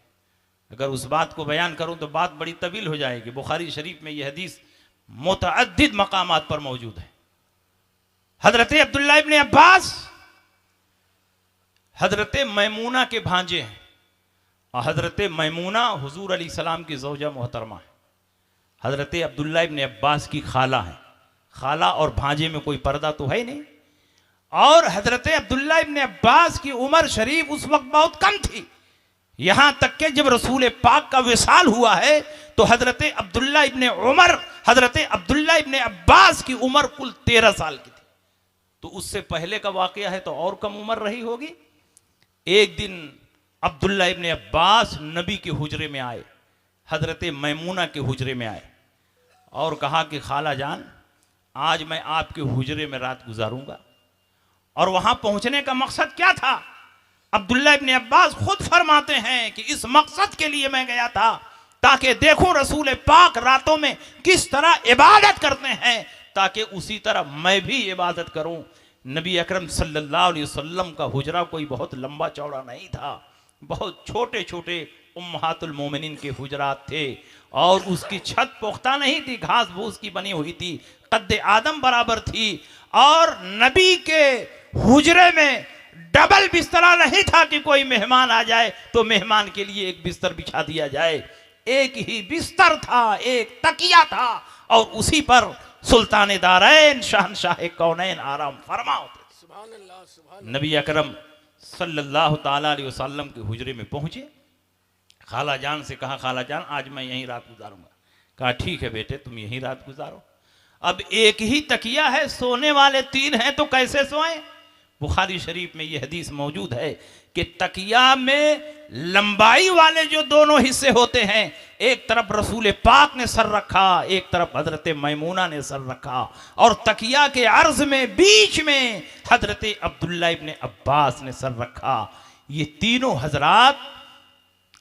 अगर उस बात को बयान करूं तो बात बड़ी तवील हो जाएगी। बुखारी शरीफ में यह हदीस मुतअद्दिद मकामात पर मौजूद है। हजरत अब्दुल्ला इब्ने अब्बास हजरत मैमूना के भांजे हैं और हजरत मैमूना हुजूर अलैहि सलाम की ज़ौजा मोहतरमा है। हजरत अब्दुल्ला इब्ने अब्बास की खाला है। खाला और भांजे में कोई पर्दा तो है नहीं। और हजरत अब्दुल्ला इब्ने अब्बास की उम्र शरीफ उस वक्त बहुत कम थी। यहां तक कि जब रसूल पाक का विसाल हुआ है तो हजरत अब्दुल्ला इब्ने उमर हजरत अब्दुल्ला इब्ने अब्बास की उम्र कुल 13 साल की थी। तो उससे पहले का वाकया है तो और कम उम्र रही होगी। एक दिन अब्दुल्ला इब्ने अब्बास नबी के हुजरे में आए, हजरत मैमूना के हुजरे में आए और कहा कि खाला जान, आज मैं आपके हुजरे में रात गुजारूंगा। और वहां पहुंचने का मकसद क्या था? अब्दुल्ला इब्ने अब्बास खुद फरमाते हैं कि इस मकसद के लिए मैं गया था ताकि देखूं रसूल पाक रातों में किस तरह इबादत करते हैं, ताकि उसी तरह मैं भी इबादत करूं। नबी अकरम सल्लल्लाहु अलैहि वसल्लम का हुजरा कोई बहुत लंबा चौड़ा नहीं था, बहुत छोटे छोटे उम्महातुल मोमिनीन के हुजरात थे और उसकी छत पुख्ता नहीं थी, घास फूस की बनी हुई थी, कद्दे आदम बराबर थी। और नबी के हुजरे में डबल बिस्तरा नहीं था कि कोई मेहमान आ जाए तो मेहमान के लिए एक बिस्तर बिछा दिया जाए। एक ही बिस्तर था, एक तकिया था और उसी पर सुल्तान दारैन शहंशाह कौनैन आराम फरमा होते। सुभान अल्लाह, सुभान नबी अकरम सल्लल्लाहु ताला अलैहि वसल्लम के हुजरे में पहुंचे। खाला जान से कहा, खाला जान आज मैं यहीं रात गुजारूंगा। कहा ठीक है बेटे, तुम यहीं रात गुजारो। अब एक ही तकिया है, सोने वाले 3 हैं तो कैसे सोएं? बुखारी शरीफ में यह हदीस मौजूद है कि तकिया में लंबाई वाले जो दोनों हिस्से होते हैं, एक तरफ रसूल पाक ने सर रखा, एक तरफ हजरत मैमूना ने सर रखा और तकिया के अर्ज में बीच में हजरत अब्दुल्ला इब्ने अब्बास ने सर रखा। ये तीनों हजरात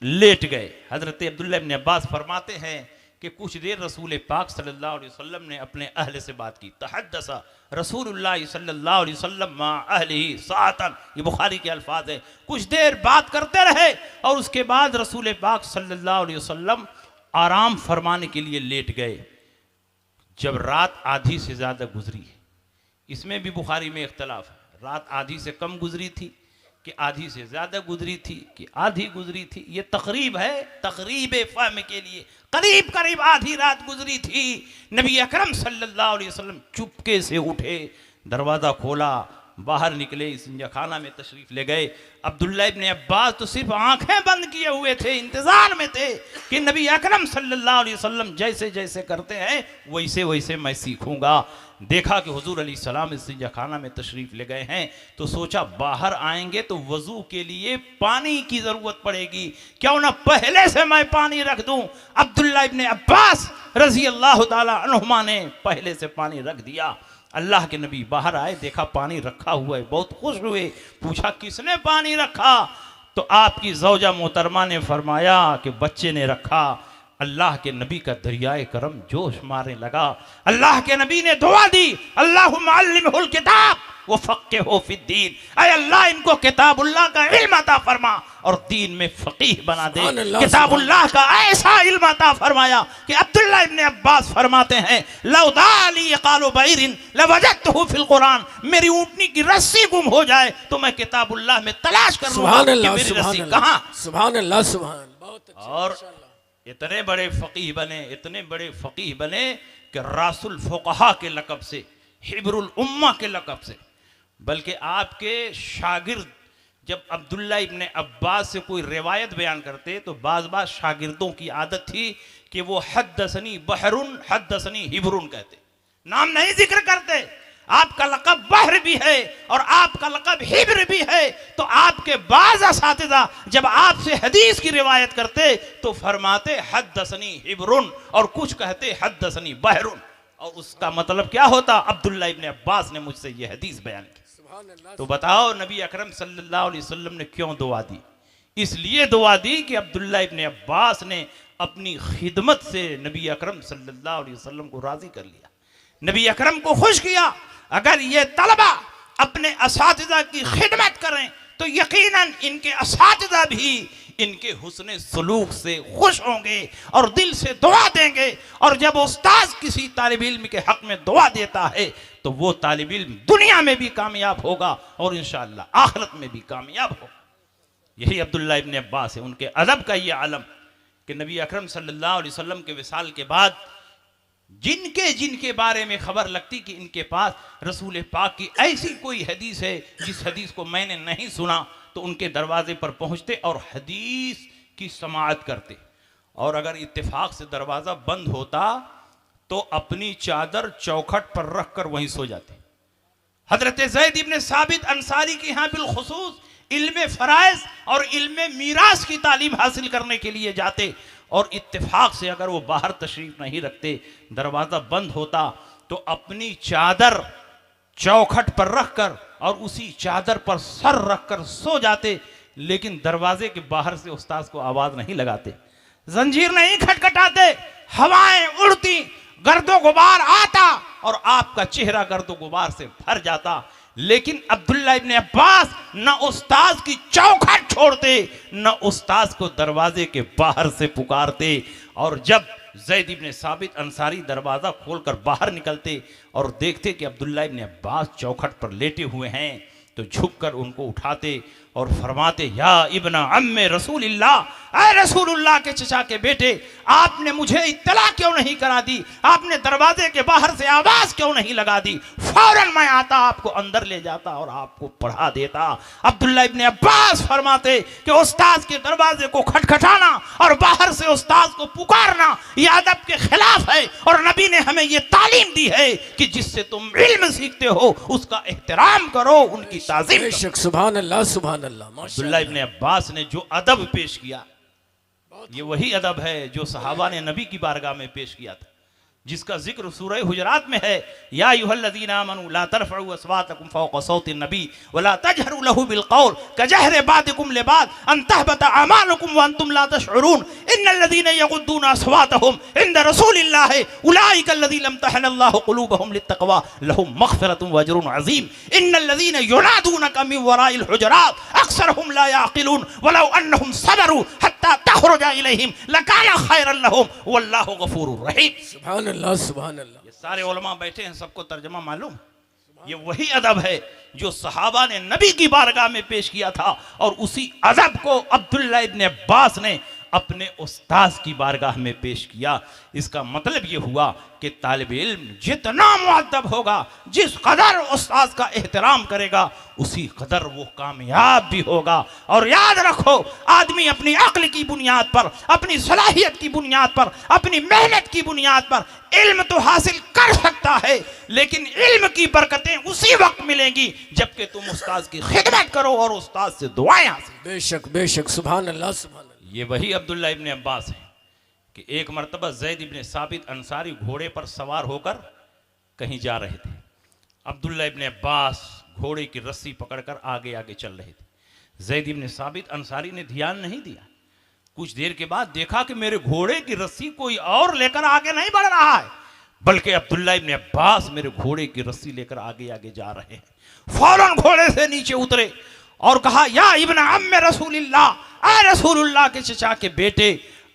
लेट गए। हजरत अब्दुल्ला इब्ने अब्बास फरमाते हैं कि कुछ देर रसूल पाक सल्लल्लाहु अलैहि वसल्लम ने अपने अहले से बात की। तहद्दसा रसूलुल्लाह सल्लल्लाहु अलैहि वसल्लम मा अहलिही सातन, ये बुखारी के अल्फाज है। कुछ देर बात करते रहे और उसके बाद रसूल पाक सल्लल्लाहु अलैहि वसल्लम आराम फरमाने के लिए लेट गए। जब रात आधी से ज़्यादा गुजरी, इसमें भी बुखारी में इख्तलाफ है, रात आधी से कम गुजरी थी कि आधी से ज़्यादा गुजरी थी कि आधी गुजरी थी। ये तकरीब है, तकरीब फहम के लिए करीब करीब आधी रात गुजरी थी। नबी अकरम सल्लल्लाहु अलैहि वसल्लम चुपके से उठे, दरवाज़ा खोला, बाहर निकले, इसंजा खाना में तशरीफ़ ले गए। अब्दुल्ला इब्ने अब्बास तो सिर्फ आंखें बंद किए हुए थे, इंतज़ार में थे कि नबी अकरम सल्लल्लाहु अलैहि वसल्लम जैसे जैसे करते हैं वैसे वैसे मैं सीखूंगा। देखा कि हुजूर अलैहि सलाम इसंजा खाना में तशरीफ़ ले गए हैं तो सोचा बाहर आएंगे तो वज़ू के लिए पानी की ज़रूरत पड़ेगी, क्यों ना पहले से मैं पानी रख दूं। अब्दुल्ला इब्ने अब्बास रज़ी अल्लाह ताला अन्हुमा ने पहले से पानी रख दिया। अल्लाह के नबी बाहर आए, देखा पानी रखा हुआ है, बहुत खुश हुए, पूछा किसने पानी रखा? तो आपकी ज़ौजा मोहतरमा ने फरमाया कि बच्चे ने रखा। अल्लाह के नबी का दरियाए करम जोश मारने लगा। अल्लाह के नबी ने दुआ दी, अल्लाहुम्मा अल्लिमहुल किताब व फ़क़्क़िहु फ़िद्दीन, ऐ अल्लाह इनको किताबुल्लाह का इल्म अता फरमा और दीन में फ़क़ीह बना दे। किताबुल्लाह का ऐसा इल्म अता फरमाया कि अब्दुल्ला इब्ने अब्बास फरमाते हैं लौदाली क़ालु बैरिन लवजदतहु फिल कुरान, मेरी ऊँटनी की रस्सी गुम हो जाए तो मैं किताबुल्लाह में तलाश कर लूँगा कि मेरी रस्सी कहाँ। सुभान अल्लाह, सुभान, बहुत अच्छा। और इतने बड़े फ़क़ीह बने, इतने बड़े फ़क़ीह बने कि रासुल फ़ुक़हा के लक़ब से, हिब्रुल उम्मा के लक़ब से, बल्कि आपके शागिर्द जब अब्दुल्ला इब्ने अब्बास से कोई रिवायत बयान करते तो बाज़ शागिर्दों की आदत थी कि वो हद्दसनी बहरुन हद्दसनी हिब्रुन कहते, नाम नहीं जिक्र करते। आपका लक़ब बहर भी है और आपका लक़ब हिब्र भी है। तो आपके बाज़ असातिज़ा जब आपसे हदीस की रिवायत करते तो फरमाते हद्दसनी हिब्रुन और कुछ कहते हद्दसनी बहरुन, और उसका मतलब क्या होता? अब्दुल्ला इब्ने अब्बास ने मुझसे ये हदीस बयान की। तो बताओ नबी अकरम सल्लल्लाहु अलैहि वसल्लम ने क्यों दुआ दी? इसलिए दुआ दी कि अब्दुल्ला इब्ने अब्बास ने अपनी खिदमत से नबी अकरम सल्लल्लाहु अलैहि वसल्लम को राज़ी कर लिया, नबी अकरम को खुश किया। अगर ये तलबा अपने असातिज़ा की खिदमत करें तो यकीनन इनके असातिज़ा भी इनके हुस्ने सलूक से खुश होंगे और दिल से दुआ देंगे। और जब उस्ताद किसी तालिब इल्म के हक़ में दुआ देता है तो वो तालिब इल्म दुनिया में भी कामयाब होगा और इंशाअल्लाह आखिरत में भी कामयाब होगा। यही अब्दुल्ला इब्न अब्बास है, उनके अदब का ये आलम कि नबी अकरम सल्लल्लाहु अलैहि वसल्लम के विसाल के बाद जिनके जिनके बारे में खबर लगती कि इनके पास रसूल पाक की ऐसी कोई हदीस है जिस हदीस को मैंने नहीं सुना, तो उनके दरवाजे पर पहुंचते और हदीस की समाअत करते। और अगर इत्तेफाक से दरवाज़ा बंद होता तो अपनी चादर चौखट पर रख कर वहीं सो जाते। हजरत ज़ैद इब्न साबित अंसारी के यहाँ बिलखुसूस इल्म फ़राइज़ और इल्म मीरास की तालीम हासिल करने के लिए जाते, और इत्तेफाक से अगर वो बाहर तशरीफ नहीं रखते, दरवाज़ा बंद होता तो अपनी चादर चौखट पर रखकर और उसी चादर पर सर रखकर सो जाते, लेकिन दरवाजे के बाहर से उस्ताद को आवाज़ नहीं लगाते, जंजीर नहीं खटखटाते, हवाएं उड़ती, गर्दो गुबार आता और आपका चेहरा गर्दो गुबार से भर जाता। लेकिन अब्दुल्ला इब्न अब्बास न उस्ताद की चौखट छोड़ते, न उस्ताद को दरवाजे के बाहर से पुकारते। और जब ज़ैद इब्न साबित अंसारी दरवाज़ा खोलकर बाहर निकलते और देखते कि अब्दुल्ला इब्न अब्बास चौखट पर लेटे हुए हैं, तो झुककर उनको उठाते और फरमाते, या इब्न अम्मे रसूलिल्लाह, ऐ रसूलुल्लाह के चचा के बेटे, आपने मुझे इत्तला क्यों नहीं करा दी, आपने दरवाजे के बाहर से आवाज क्यों नहीं लगा दी, फौरन मैं आता, आपको अंदर ले जाता और आपको पढ़ा देता। अब्दुल्ला इब्न अब्बास फरमाते कि उस्ताद के दरवाजे को खटखटाना और बाहर से उस्ताद को पुकारना यह अदब के खिलाफ है, और नबी ने हमें यह तालीम दी है कि जिससे तुम इल्म सीखते हो उसका एहतराम करो, उनकी ताज़ीम करो। सुभान अल्लाह, सुभान अल्लाह। अब्दुल्ला इब्न अब्बास ने जो अदब पेश किया, ये वही अदब है जो सहाबा ने नबी की बारगाह में पेश किया था, जिसका जिक्र सूरह हुजरात में है, या अय्युहल्लज़ीना आमनू ला तरफ़उ अस्वातकुम फ़ौक़ सौति नबी वला तजहरू लहू बिलक़ौल कजहरि बादिकुम लिबाद अन तहबता अमालुकुम व अन्तुम ला तशउरून इन्नल्लज़ीना यग़ुद्दूना अस्वातहुम इंद रसूलिल्लाह उलाइका अल्लज़ीना इम्तहनल्लाहु क़ुलूबहुम लित्तक़वा लहुम मग़फ़िरतुन व अज्रुन अज़ीम इन्नल्लज़ीना युनादूनका मिन वराइल हुजुरात अक्सरुहुम ला याक़िलून वलौ अन्नहुम सबरू हत्ता तख़रुजा इलैहिम लकाना खैरन लहुम वल्लाहु गफ़ूरुर रहीम। सुभान अल्लाह, सुभान अल्लाह। ये सारे उलमा बैठे हैं, सबको तर्जमा मालूम। ये वही अदब है जो सहाबा ने नबी की बारगाह में पेश किया था, और उसी अदब को अब्दुल्ला इब्न अब्बास ने अपने उस्ताद की बारगाह में पेश किया। इसका मतलब ये हुआ कि तालिब इल्म जितना मुअद्दब होगा, जिस कदर उस्ताद का एहतराम करेगा, उसी कदर वो कामयाब भी होगा। और याद रखो, आदमी अपनी अक्ल की बुनियाद पर, अपनी सलाहियत की बुनियाद पर, अपनी मेहनत की बुनियाद पर इल्म तो हासिल कर सकता है, लेकिन इल्म की बरकतें उसी वक्त मिलेंगी जबकि तुम उस्ताद की खिदमत करो और उस्ताद से दुआएं हासिल। बेशक बेशक, सुभान अल्लाह, सुभान अल्लाह। ये वही अब्दुल्ला इब्न अब्बास है कि एक मरतबा ज़ैद इब्न साबित अंसारी घोड़े पर सवार होकर कहीं जा रहे थे। अब्दुल्ला इब्न अब्बास घोड़े की रस्सी पकड़कर आगे आगे चल रहे थे। ज़ैद इब्न साबित अंसारी ने ध्यान नहीं दिया। कुछ देर के बाद देखा कि मेरे घोड़े की रस्सी कोई और लेकर आगे नहीं बढ़ रहा है, बल्कि अब्दुल्ला इब्न अब्बास मेरे घोड़े की रस्सी लेकर आगे आगे जा रहे हैं। फौरन घोड़े से नीचे उतरे और कहा, या इब्न अम्मे रसूलिल्लाह, ऐ रसूलुल्लाह के चचा के बेटे,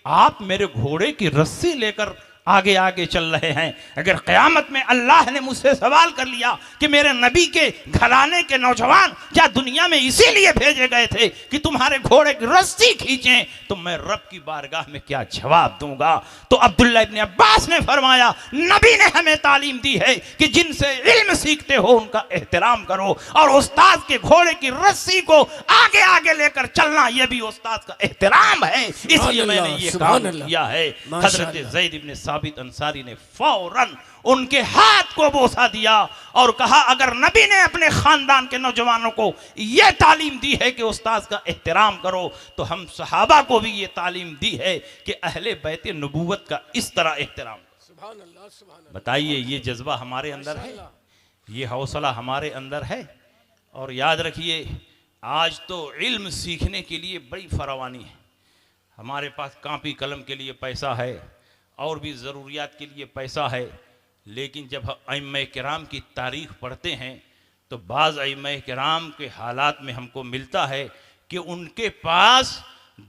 आप मेरे घोड़े की रस्सी लेकर आगे आगे चल रहे हैं। अगर क़यामत में अल्लाह ने मुझसे सवाल कर लिया कि मेरे नबी के घराने के नौजवान क्या दुनिया में इसीलिए भेजे गए थे कि तुम्हारे घोड़े की रस्सी खींचें, तो मैं रब की बारगाह में क्या जवाब दूंगा। तो अब्दुल्ला इब्न अब्बास ने फरमाया, नबी ने हमें तालीम दी है कि जिनसे इल्म सीखते हो उनका एहतराम करो, और उस्ताद के घोड़े की रस्सी को आगे आगे लेकर चलना यह भी उस्ताद का एहतराम है, इसलिए मैंने ये काम किया है। हजरत ज़ैद इब्न साबित अंसारी ने फौरन उनके हाथ को बोसा दिया और कहा, अगर नबी ने अपने खानदान के नौजवानों को यह तालीम दी है कि उस्ताद का एहतराम करो, तो हम सहाबा को भी ये तालीम दी है कि अहले बैत नबूवत का इस तरह एहतराम। सुभान अल्लाह, सुभान अल्लाह। बताइए, ये जज्बा हमारे अंदर है, ये हौसला हमारे अंदर है। और याद रखिए, आज तो इल्म सीखने के लिए बड़ी फरावानी है। हमारे पास कापी कलम के लिए पैसा है और भी ज़रूरियात के लिए पैसा है, लेकिन जब हम अइम्मा किराम की तारीख़ पढ़ते हैं तो बाज़ अइम्मा किराम के हालात में हमको मिलता है कि उनके पास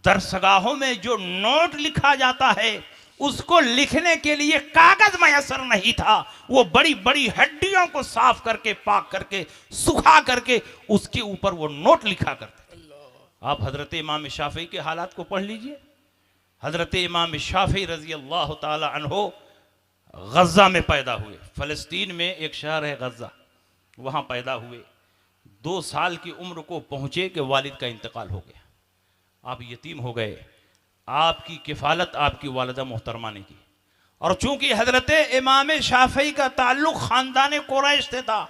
दरसगाहों में जो नोट लिखा जाता है उसको लिखने के लिए कागज मयसर नहीं था। वो बड़ी बड़ी हड्डियों को साफ करके, पाक करके, सुखा करके उसके ऊपर वो नोट लिखा करते। आप हजरत इमाम शाफी के हालात को पढ़ लीजिए। हजरत इमाम शाफी रजी अल्लाह ताला अन्हो गज़ा में पैदा हुए। फ़लस्तीन में एक शहर है गज़ा, वहाँ पैदा हुए। 2 साल की उम्र को पहुँचे कि वालिद का इंतकाल हो गया, आप यतीम हो गए। आपकी किफ़ालत आपकी वालिदा मोहतरमा ने की। और चूंकि हजरत इमाम शाफी का ताल्लुक़ ख़ानदान कुरैश से था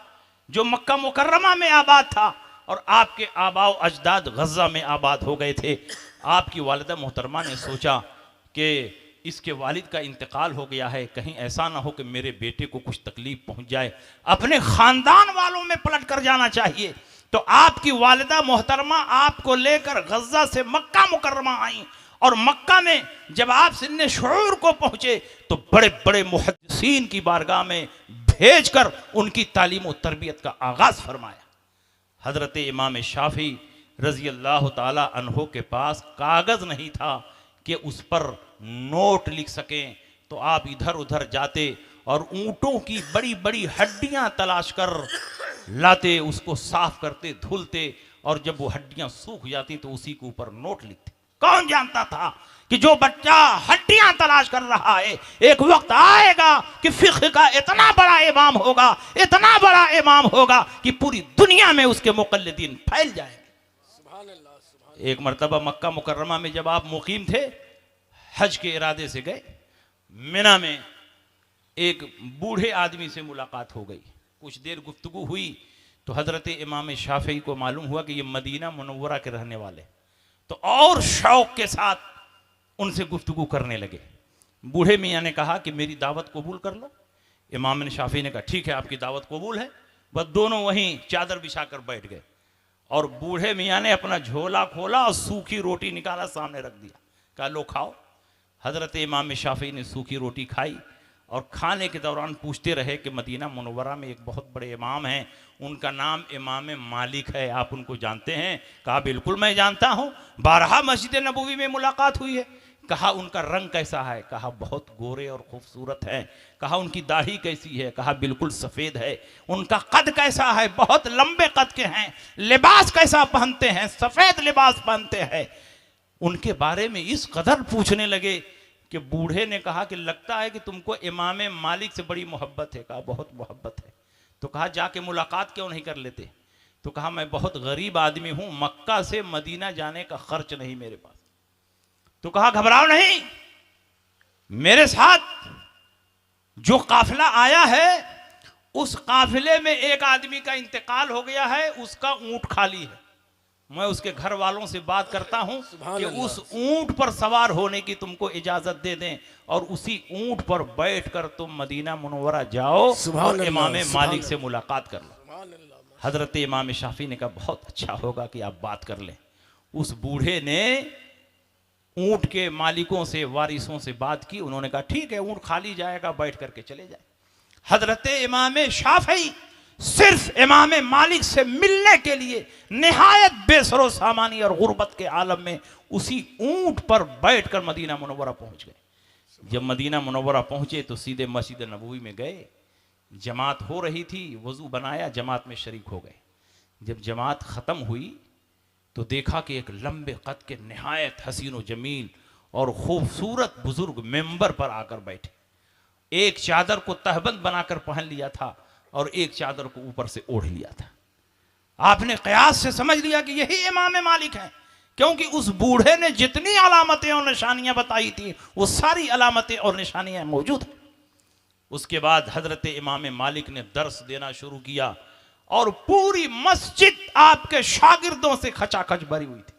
जो मक्का मुकर्रमा में आबाद था, और आपके आबाओ अजदाद गज़ा में आबाद हो गए थे। आपकी वालिदा मोहतरमा ने सोचा कि इसके वालिद का इंतकाल हो गया है, कहीं ऐसा ना हो कि मेरे बेटे को कुछ तकलीफ पहुंच जाए, अपने ख़ानदान वालों में पलट कर जाना चाहिए। तो आपकी वालिदा मोहतरमा आपको लेकर गज़ा से मक्का मुकर्रमा आई, और मक्का में जब आप सिन्ने शुऊर को पहुंचे तो बड़े बड़े मुहद्दिसीन की बारगाह में भेजकर उनकी तालीम और तरबियत का आगाज़ फरमाया। हज़रत इमाम शाफी रज़ी अल्लाह ताला अन्हो के पास कागज़ नहीं था कि उस पर नोट लिख सकें, तो आप इधर उधर जाते और ऊँटों की बड़ी बड़ी हड्डियाँ तलाश कर लाते, उसको साफ करते, धुलते, और जब वो हड्डियाँ सूख जाती तो उसी के ऊपर नोट लिखते। कौन जानता था कि जो बच्चा हड्डियां तलाश कर रहा है एक वक्त आएगा कि फिक़्ह का इतना बड़ा इमाम होगा, इतना बड़ा इमाम होगा कि पूरी दुनिया में उसके मुक़ल्लिदीन फैल जाएंगे। एक मरतबा मक्का मुकर्रमा में जब आप मुकीम थे, हज के इरादे से गए, मिना में एक बूढ़े आदमी से मुलाकात हो गई। कुछ देर गुफ्तगू हुई तो हज़रत इमाम शाफी को मालूम हुआ कि ये मदीना मुनव्वरा के रहने वाले, तो और शौक़ के साथ उनसे गुफ्तगू करने लगे। बूढ़े मियाँ ने कहा कि मेरी दावत कबूल कर लो। इमाम शाफी ने कहा ठीक है, आपकी दावत कबूल है। बस दोनों वहीं चादर बिछाकर बैठ गए, और बूढ़े मियाँ ने अपना झोला खोला और सूखी रोटी निकाला, सामने रख दिया, कहा लो खाओ। हज़रत इमाम शाफी ने सूखी रोटी खाई, और खाने के दौरान पूछते रहे कि मदीना मुनव्वरा में एक बहुत बड़े इमाम हैं, उनका नाम इमाम मालिक है, आप उनको जानते हैं? कहा बिल्कुल मैं जानता हूँ, 12 मस्जिद नबवी में मुलाकात हुई है। कहा उनका रंग कैसा है? कहा बहुत गोरे और खूबसूरत है। कहा उनकी दाढ़ी कैसी है? कहा बिल्कुल सफ़ेद है। उनका कद कैसा है? बहुत लंबे कद के हैं। लिबास कैसा पहनते हैं? सफ़ेद लिबास पहनते हैं। उनके बारे में इस कदर पूछने लगे कि बूढ़े ने कहा कि लगता है कि तुमको इमाम मालिक से बड़ी मोहब्बत है। कहा बहुत मोहब्बत है। तो कहा जाके मुलाकात क्यों नहीं कर लेते? तो कहा मैं बहुत गरीब आदमी हूँ, मक्का से मदीना जाने का खर्च नहीं मेरे पास। तो कहा घबराओ नहीं, मेरे साथ जो काफिला आया है उस काफिले में एक आदमी का इंतकाल हो गया है, उसका ऊंट खाली है। मैं उसके घर वालों से बात करता हूं कि उस ऊंट पर सवार होने की तुमको इजाजत दे दें, और उसी ऊंट पर बैठकर तुम मदीना मुनव्वरा जाओ और इमाम मालिक से मुलाकात कर लो। हजरत इमाम शाफी ने कहा बहुत अच्छा होगा कि आप बात कर लें। उस बूढ़े ने ऊंट के मालिकों से, वारिसों से बात की। उन्होंने कहा ठीक है, ऊंट खाली जाएगा, बैठ करके चले जाए। हजरत इमाम शाफी सिर्फ इमाम मालिक से मिलने के लिए निहायत बेसरो सामानी और गुर्बत के आलम में उसी ऊंट पर बैठकर मदीना मुनव्वरा पहुंच गए। जब मदीना मुनव्वरा पहुंचे तो सीधे मस्जिद नबवी में गए। जमात हो रही थी, वजू बनाया, जमात में शरीक हो गए। जब जमात ख़त्म हुई तो देखा कि एक लंबे कद के निहायत हसीन व जमील और खूबसूरत बुजुर्ग मेंबर पर आकर बैठे। एक चादर को तहबंद बनाकर पहन लिया था और एक चादर को ऊपर से ओढ़ लिया था। आपने क़यास से समझ लिया कि यही इमाम मालिक है, क्योंकि उस बूढ़े ने जितनी अलामतें और निशानियां बताई थी वो सारी अलामतें और निशानियां मौजूद हैं। उसके बाद हजरत इमाम मालिक ने दर्स देना शुरू किया और पूरी मस्जिद आपके शागिर्दों से खचाखच भरी हुई थी।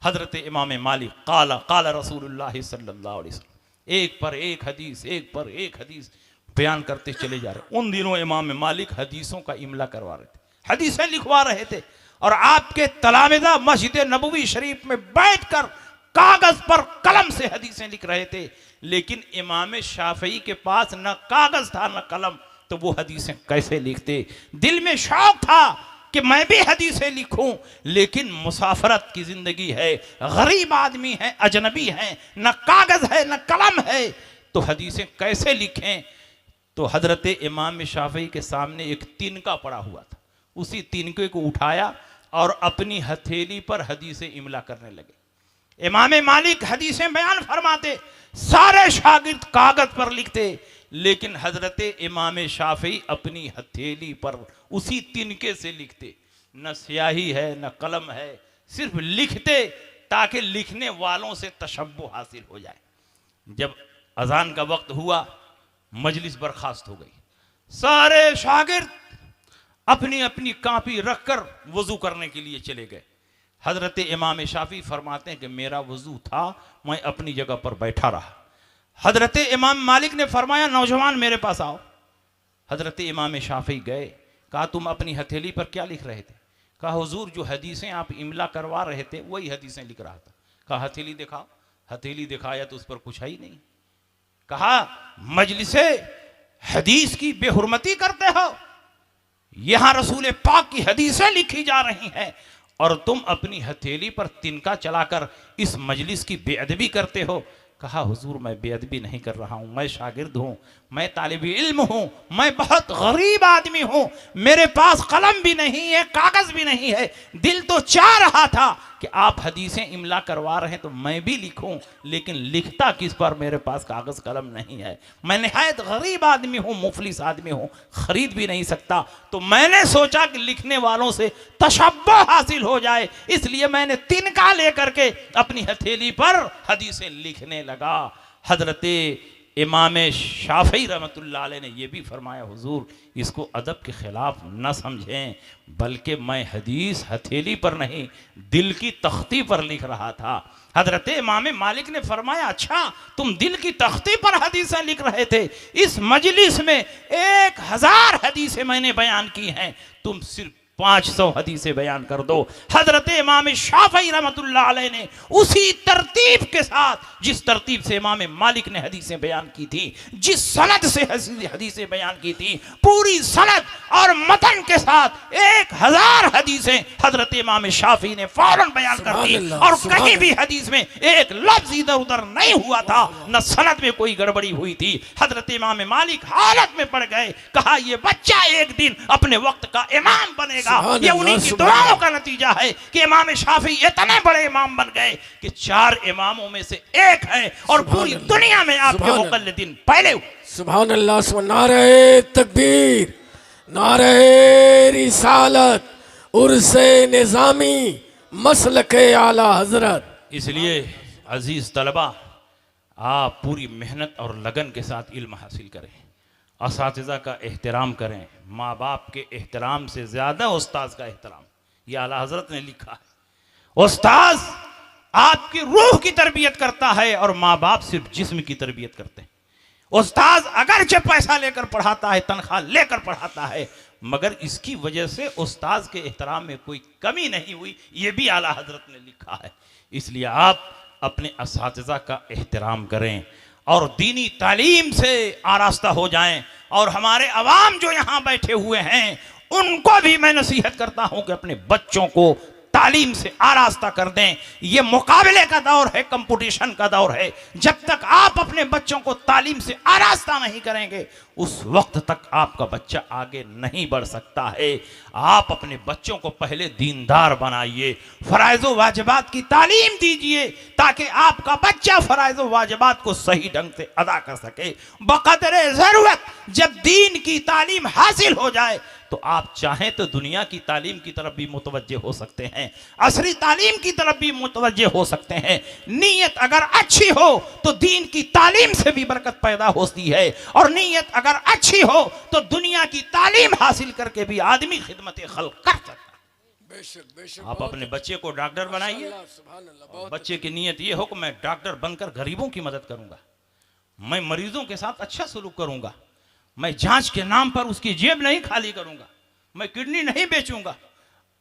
हजरत इमाम मालिक काला काला रसूलुल्लाह सल्लल्लाहु अलैहि वसल्लम एक पर एक हदीस, एक पर एक हदीस बयान करते चले जा रहे। उन दिनों इमाम मालिक हदीसों का इमला करवा रहे थे, हदीसें लिखवा रहे थे, और आपके तलामिज़ा मस्जिद नबवी शरीफ में बैठकर कागज पर कलम से हदीसें लिख रहे थे। लेकिन इमाम शाफी के पास न कागज था न कलम, तो वो हदीसें कैसे लिखते? दिल में शौक था कि मैं भी हदीसें लिखूं, लेकिन मुसाफरत की जिंदगी है, गरीब आदमी है, अजनबी है, न कागज है न कलम है, तो हदीसें कैसे लिखें। तो हजरत इमाम शाफी के सामने एक तिनका पड़ा हुआ था, उसी तिनके को उठाया और अपनी हथेली पर हदीसें इमला करने लगे। इमाम मालिक हदीसें बयान फरमाते, सारे शागिर्द कागज पर लिखते, लेकिन हजरत इमाम शाफी अपनी हथेली पर उसी तिनके से लिखते। न स्याही है न कलम है, सिर्फ लिखते ताकि लिखने वालों से तशब्बुह हासिल हो जाए। जब अजान का वक्त हुआ, मजलिस बर्खास्त हो गई। सारे शागिर्द अपनी अपनी कापी रखकर वजू करने के लिए चले गए। हजरत इमाम शाफी फरमाते हैं कि मेरा वजू था, मैं अपनी जगह पर बैठा रहा। हजरत इमाम मालिक ने फरमाया, नौजवान मेरे पास आओ। हजरत इमाम शाफी गए, कहा तुम अपनी हथेली पर क्या लिख रहे थे? कहा हुजूर जो हदीसें आप इमला करवा रहे थे वही हदीसें लिख रहा था। कहा हथेली दिखाओ। हथेली दिखाया तो उस पर कुछ है ही नहीं। कहा मजलिसे हदीस की बेहुरमती करते हो, यहां रसूल पाक की हदीसें लिखी जा रही हैं और तुम अपनी हथेली पर तिनका चलाकर इस मजलिस की बेअदबी करते हो। कहा हुजूर मैं बेअदबी नहीं कर रहा हूं, मैं शागिर्द हूं, मैं तालिब इल्म हूं, मैं बहुत गरीब आदमी हूं, मेरे पास कलम भी नहीं है, कागज भी नहीं है। दिल तो चाह रहा था कि आप हदीसें इमला करवा रहे हैं तो मैं भी लिखूं, लेकिन लिखता किस पर, मेरे पास कागज कलम नहीं है। मैं निहायत गरीब आदमी हूं, मुफलिस आदमी हूं, खरीद भी नहीं सकता। तो मैंने सोचा कि लिखने वालों से तशब्बुह हासिल हो जाए, इसलिए मैंने तिनका लेकर के अपनी हथेली पर हदीसें लिखने लगा। हजरत इमाम शाफी रहमतुल्लाह अलैह ने यह भी फरमाया, हुजूर इसको अदब के खिलाफ न समझें, बल्कि मैं हदीस हथेली पर नहीं दिल की तख्ती पर लिख रहा था। हजरत इमाम मालिक ने फरमाया, अच्छा तुम दिल की तख्ती पर हदीसें लिख रहे थे? इस मजलिस में 1000 हदीसें मैंने बयान की हैं, तुम सिर्फ 500 हदीसें बयान कर दो। हजरत इमाम शाफी रहमतुल्लाह अलैह ने उसी तरतीब के साथ, जिस तरतीब से इमाम मालिक ने हदीसें बयान की थी, जिस सनद से हदीसें बयान की थी, पूरी सनद और मतन के साथ 1000 हदीसें हजरत इमाम शाफी ने फौरन बयान कर दी। और कहीं भी हदीस में एक लफ्ज इधर उधर नहीं हुआ था, न सनद में कोई गड़बड़ी हुई थी। हजरत इमाम मालिक हालत में पड़ गए, कहा यह बच्चा एक दिन अपने वक्त का इमाम बनेगा। ये उन्हीं की दुआओं का नतीजा है कि इमाम शाफी इतने बड़े इमाम बन गए कि 4 इमामों में से एक है और पूरी दुनिया में आपके मुक़ल्लिदीन पहले। सुभान अल्लाह। नारे तकबीर, नारे रिसालत, उर्से निज़ामी, मसलके आला हजरत। इसलिए अजीज तलबा, आप पूरी मेहनत और लगन के साथ इल्म हासिल करें, असातिज़ा का एहतराम करें, माँ बाप के एहतराम से ज़्यादा उस्ताद का एहतराम। ये आला हज़रत ने लिखा है, उस्ताद आपकी रूह की तरबियत करता है और माँ बाप सिर्फ जिस्म की तरबियत करते हैं। उस्ताद अगरचे पैसा लेकर पढ़ाता है, तनख्वाह लेकर पढ़ाता है, मगर इसकी वजह से उस्ताद के एहतराम में कोई कमी नहीं हुई, ये भी आला हज़रत ने लिखा है। इसलिए आप अपने असातिज़ा का एहतराम करें और दीनी तालीम से आरास्ता हो जाएं। और हमारे अवाम जो यहाँ बैठे हुए हैं उनको भी मैं नसीहत करता हूँ कि अपने बच्चों को तालीम से आरास्ता कर दें। ये मुकाबले का दौर है, कंपटीशन का दौर है। जब तक आप अपने बच्चों को तालीम से आरास्ता नहीं करेंगे उस वक्त तक आपका बच्चा आगे नहीं बढ़ सकता है। आप अपने बच्चों को पहले दीनदार बनाइए, फराइज़ व वाजिबात की तालीम दीजिए ताकि आपका बच्चा फराइज़ व वाजिबात को सही ढंग से अदा कर सके। बक़दरे ज़रूरत जब दीन की तालीम हासिल हो जाए तो आप चाहें तो दुनिया की तालीम की तरफ भी मुतवज्जे हो सकते हैं, असरी तालीम की तरफ भी मुतवज्जे हो सकते हैं। नीयत अगर अच्छी हो तो दीन की तालीम से भी बरकत पैदा होती है, और नीयत अगर अच्छी हो तो दुनिया की तालीम हासिल करके भी आदमी खिदमत खल्क कर सकता है। बेशक बेशक। आप अपने बच्चे को डॉक्टर बनाइए, बच्चे की नीयत ये हो कि मैं डॉक्टर बनकर गरीबों की मदद करूंगा, मैं मरीजों के साथ अच्छा सलूक करूंगा, मैं जांच के नाम पर उसकी जेब नहीं खाली करूंगा, मैं किडनी नहीं बेचूंगा,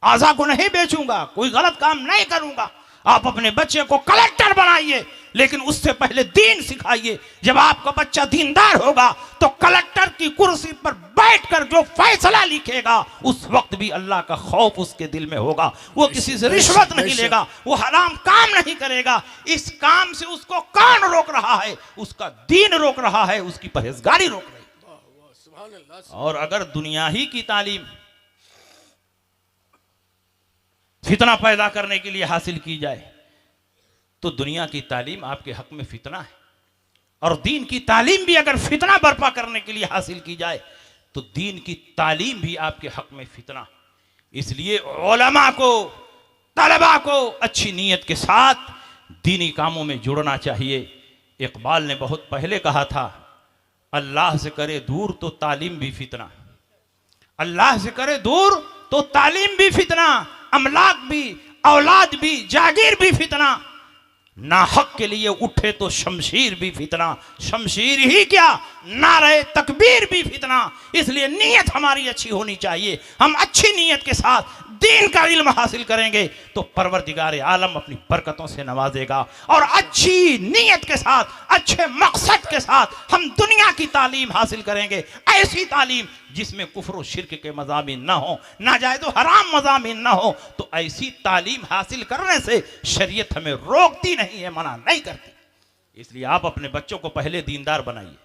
आज़ा को नहीं बेचूंगा, कोई गलत काम नहीं करूंगा। आप अपने बच्चे को कलेक्टर बनाइए, लेकिन उससे पहले दीन सिखाइए। जब आपका बच्चा दीनदार होगा तो कलेक्टर की कुर्सी पर बैठकर जो फैसला लिखेगा उस वक्त भी अल्लाह का खौफ उसके दिल में होगा। वो किसी से रिश्वत नहीं लेगा, वो हराम काम नहीं करेगा। इस काम से उसको कौन रोक रहा है? उसका दीन रोक रहा है, उसकी परहेजगारी रोक रही है। और अगर दुनिया ही की तालीम फितना पैदा करने के लिए हासिल की जाए तो दुनिया की तालीम आपके हक में फितना है, और दीन की तालीम भी अगर फितना बर्पा करने के लिए हासिल की जाए तो दीन की तालीम भी आपके हक में फितना। इसलिए उलमा को, तलबा को अच्छी नीयत के साथ दीनी कामों में जुड़ना चाहिए। इकबाल ने बहुत पहले कहा था, अल्लाह से करे दूर तो तालीम भी फितना, अल्लाह से करे दूर तो तालीम भी फितना, अमलाक भी, औलाद भी, जागीर भी फितना, ना हक के लिए उठे तो शमशीर भी फितना, शमशीर ही क्या नारे तकबीर भी फितना। इसलिए नीयत हमारी अच्छी होनी चाहिए। हम अच्छी नीयत के साथ दीन का इल्म हासिल करेंगे तो परवरदिगार आलम अपनी बरकतों से नवाजेगा। और अच्छी नीयत के साथ, अच्छे मकसद के साथ हम दुनिया की तालीम हासिल करेंगे, ऐसी तालीम जिसमें कुफ्र और शिर्क के मज़ामिन ना हो, नाजायज़ और हराम मज़ामिन ना हो। तो ऐसी तालीम हासिल करने से शरीयत हमें रोकती नहीं है, मना नहीं करती। इसलिए आप अपने बच्चों को पहले दीनदार बनाइए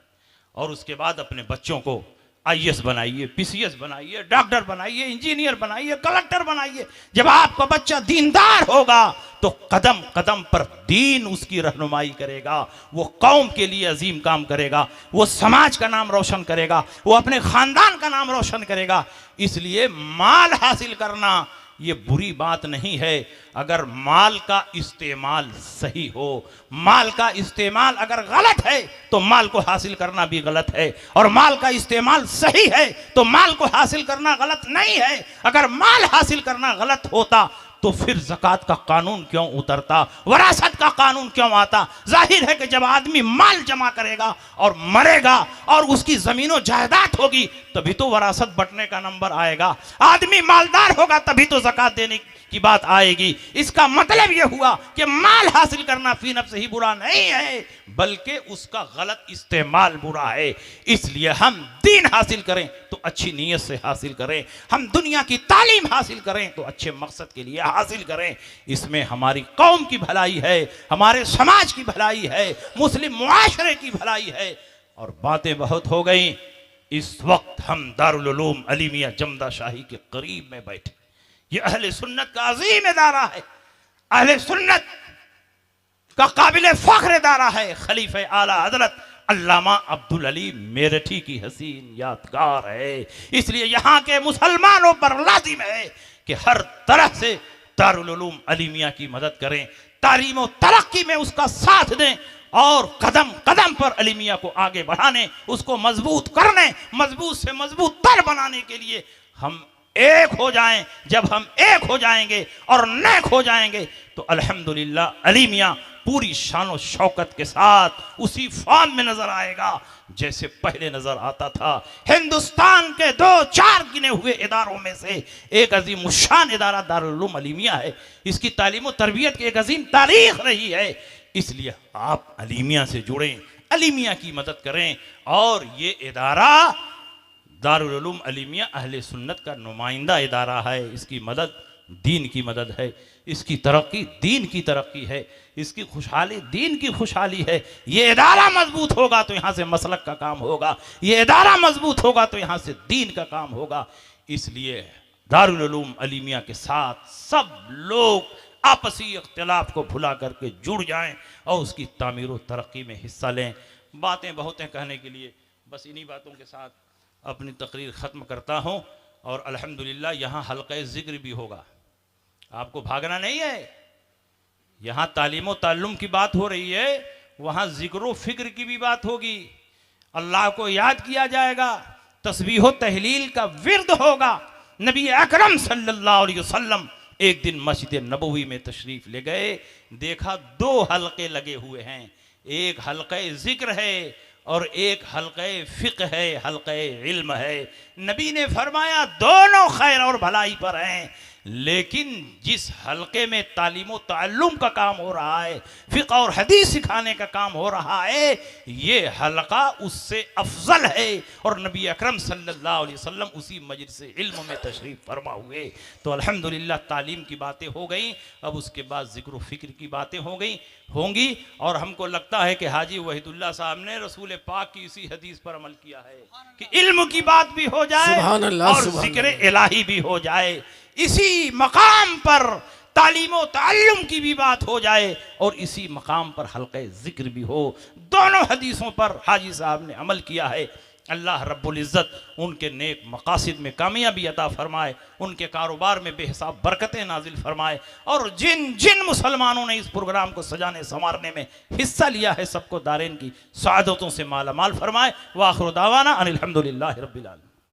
और उसके बाद अपने बच्चों को IAS बनाइए, PCS बनाइए, डॉक्टर बनाइए, इंजीनियर बनाइए, कलेक्टर बनाइए। जब आपका बच्चा दीनदार होगा तो कदम कदम पर दीन उसकी रहनुमाई करेगा, वो कौम के लिए अजीम काम करेगा, वो समाज का नाम रोशन करेगा, वो अपने खानदान का नाम रोशन करेगा। इसलिए माल हासिल करना ये बुरी बात नहीं है अगर माल का इस्तेमाल सही हो। माल का इस्तेमाल अगर गलत है तो माल को हासिल करना भी गलत है, और माल का इस्तेमाल सही है तो माल को हासिल करना गलत नहीं है। अगर माल हासिल करना गलत होता तो फिर ज़कात का कानून क्यों उतरता, वरासत का कानून क्यों आता? जाहिर है कि जब आदमी माल जमा करेगा और मरेगा और उसकी ज़मीनों जायदाद होगी तभी तो वरासत बंटने का नंबर आएगा। आदमी मालदार होगा तभी तो ज़कात देने की बात आएगी। इसका मतलब यह हुआ कि माल हासिल करना फी नफ्स ही बुरा नहीं है, बल्कि उसका गलत इस्तेमाल बुरा है। इसलिए हम दीन हासिल करें तो अच्छी नीयत से हासिल करें, हम दुनिया की तालीम हासिल करें तो अच्छे मकसद के लिए हासिल करें। इसमें हमारी कौम की भलाई है, हमारे समाज की भलाई है, मुस्लिम मुआशरे की भलाई है। और बातें बहुत हो गई। इस वक्त हम दारुल उलूम अली मियां जमदा शाही के करीब में बैठे। ये अहले सुन्नत का अजीम इदारा है, अहले सुन्नत का काबिल फख्र इदारा है। खलीफे आला हजरत अल्लामा अब्दुल अली मेरठी की हसीन यादगार है। इसलिए यहाँ के मुसलमानों पर लाजिम है कि हर तरह से दारुल उलूम अली मियां की मदद करें, तालीम और तरक्की में उसका साथ दें, और कदम कदम पर अली मियां को आगे बढ़ाने, उसको मजबूत करने, मजबूत से मजबूत तर बनाने के लिए हम एक हो जाएं। जब हम एक हो जाएंगे और नेक हो जाएंगे तो अल्हम्दुलिल्लाह अली मियां पूरी शान और शौकत के साथ उसी फॉर्म में नजर आएगा जैसे पहले नजर आता था। हिंदुस्तान के 2-4 गिने हुए इदारों में से एक अजीम शान इदारा दारुल उलूम अली मियां है। इसकी तालीम और तरबियत की एक अजीम तारीख रही है। इसलिए आप अली मियां से जुड़ें, अली मियां की मदद करें। और ये इदारा दारुल उलूम अली मियां अहले सुन्नत का नुमाइंदा इदारा है। इसकी मदद दीन की मदद है, इसकी तरक्की दीन की तरक्की है, इसकी खुशहाली दीन की खुशहाली है। ये इदारा मजबूत होगा तो यहाँ से मसलक का काम होगा, ये इदारा मजबूत होगा तो यहाँ से दीन का काम होगा। इसलिए दारुल उलूम अली मियां के साथ सब लोग आपसी इख्तिलाफ को भुला करके जुड़ जाएं और उसकी तामीर व तरक्की में हिस्सा लें। बातें बहुत हैं कहने के लिए, बस इन्हीं बातों के साथ अपनी तकरीर ख़त्म करता हूँ। और अल्हम्दुलिल्लाह यहाँ हल्क़े ज़िक्र भी होगा, आपको भागना नहीं है। यहाँ तालीम व ताल्लुम की बात हो रही है, वहाँ ज़िक्र व फ़िक्र की भी बात होगी। अल्लाह को याद किया जाएगा, तस्बीह व तहलील का विर्द होगा। नबी अकरम सल्लल्लाहु अलैहि वसल्लम एक दिन मस्जिद नबवी में तशरीफ़ ले गए, देखा 2 हलक़े लगे हुए हैं, एक हलक़े ज़िक्र है और एक हलक़े फ़िक़्ह है, हलक़े इल्म है। नबी ने फरमाया दोनों खैर और भलाई पर हैं, लेकिन जिस हलके में तालीम व ताल्लुम का काम हो रहा है, फ़िक़्ह और हदीस सिखाने का काम हो रहा है, ये हलका उससे अफजल है। और नबी अकरम सल्लल्लाहु अलैहि वसल्लम उसी मजलिस इल्म में तशरीफ़ फरमा हुए। तो अल्हम्दुलिल्लाह तालीम की बातें हो गई, अब उसके बाद ज़िक्र फ़िक्र की बातें हो गई होंगी। और हमको लगता है कि हाजी वहीदुल्लाह साहब ने रसूल पाक की इसी हदीस पर अमल किया है कि इल्म की बात भी हो जाए सुभान अल्लाह, और सुभान ज़िक्र इलाही भी हो जाए, इसी मकाम पर तालीम व ताल्लुम की भी बात हो जाए और इसी मकाम पर हल्के ज़िक्र भी हो। दोनों हदीसों पर हाजी साहब ने अमल किया है। अल्लाह रब्बुल इज़्ज़त उनके नेक मकासिद में कामयाबी अता फरमाए, उनके कारोबार में बेहिसाब बरकतें नाजिल फरमाए। और जिन जिन मुसलमानों ने इस प्रोग्राम को सजाने संवारने में हिस्सा लिया है, सबको दारेन की सआदतों से माला माल फरमाए। व आखिर दावाना अनिल हम्दुलिल्लाहि रब्बिल आलमीन।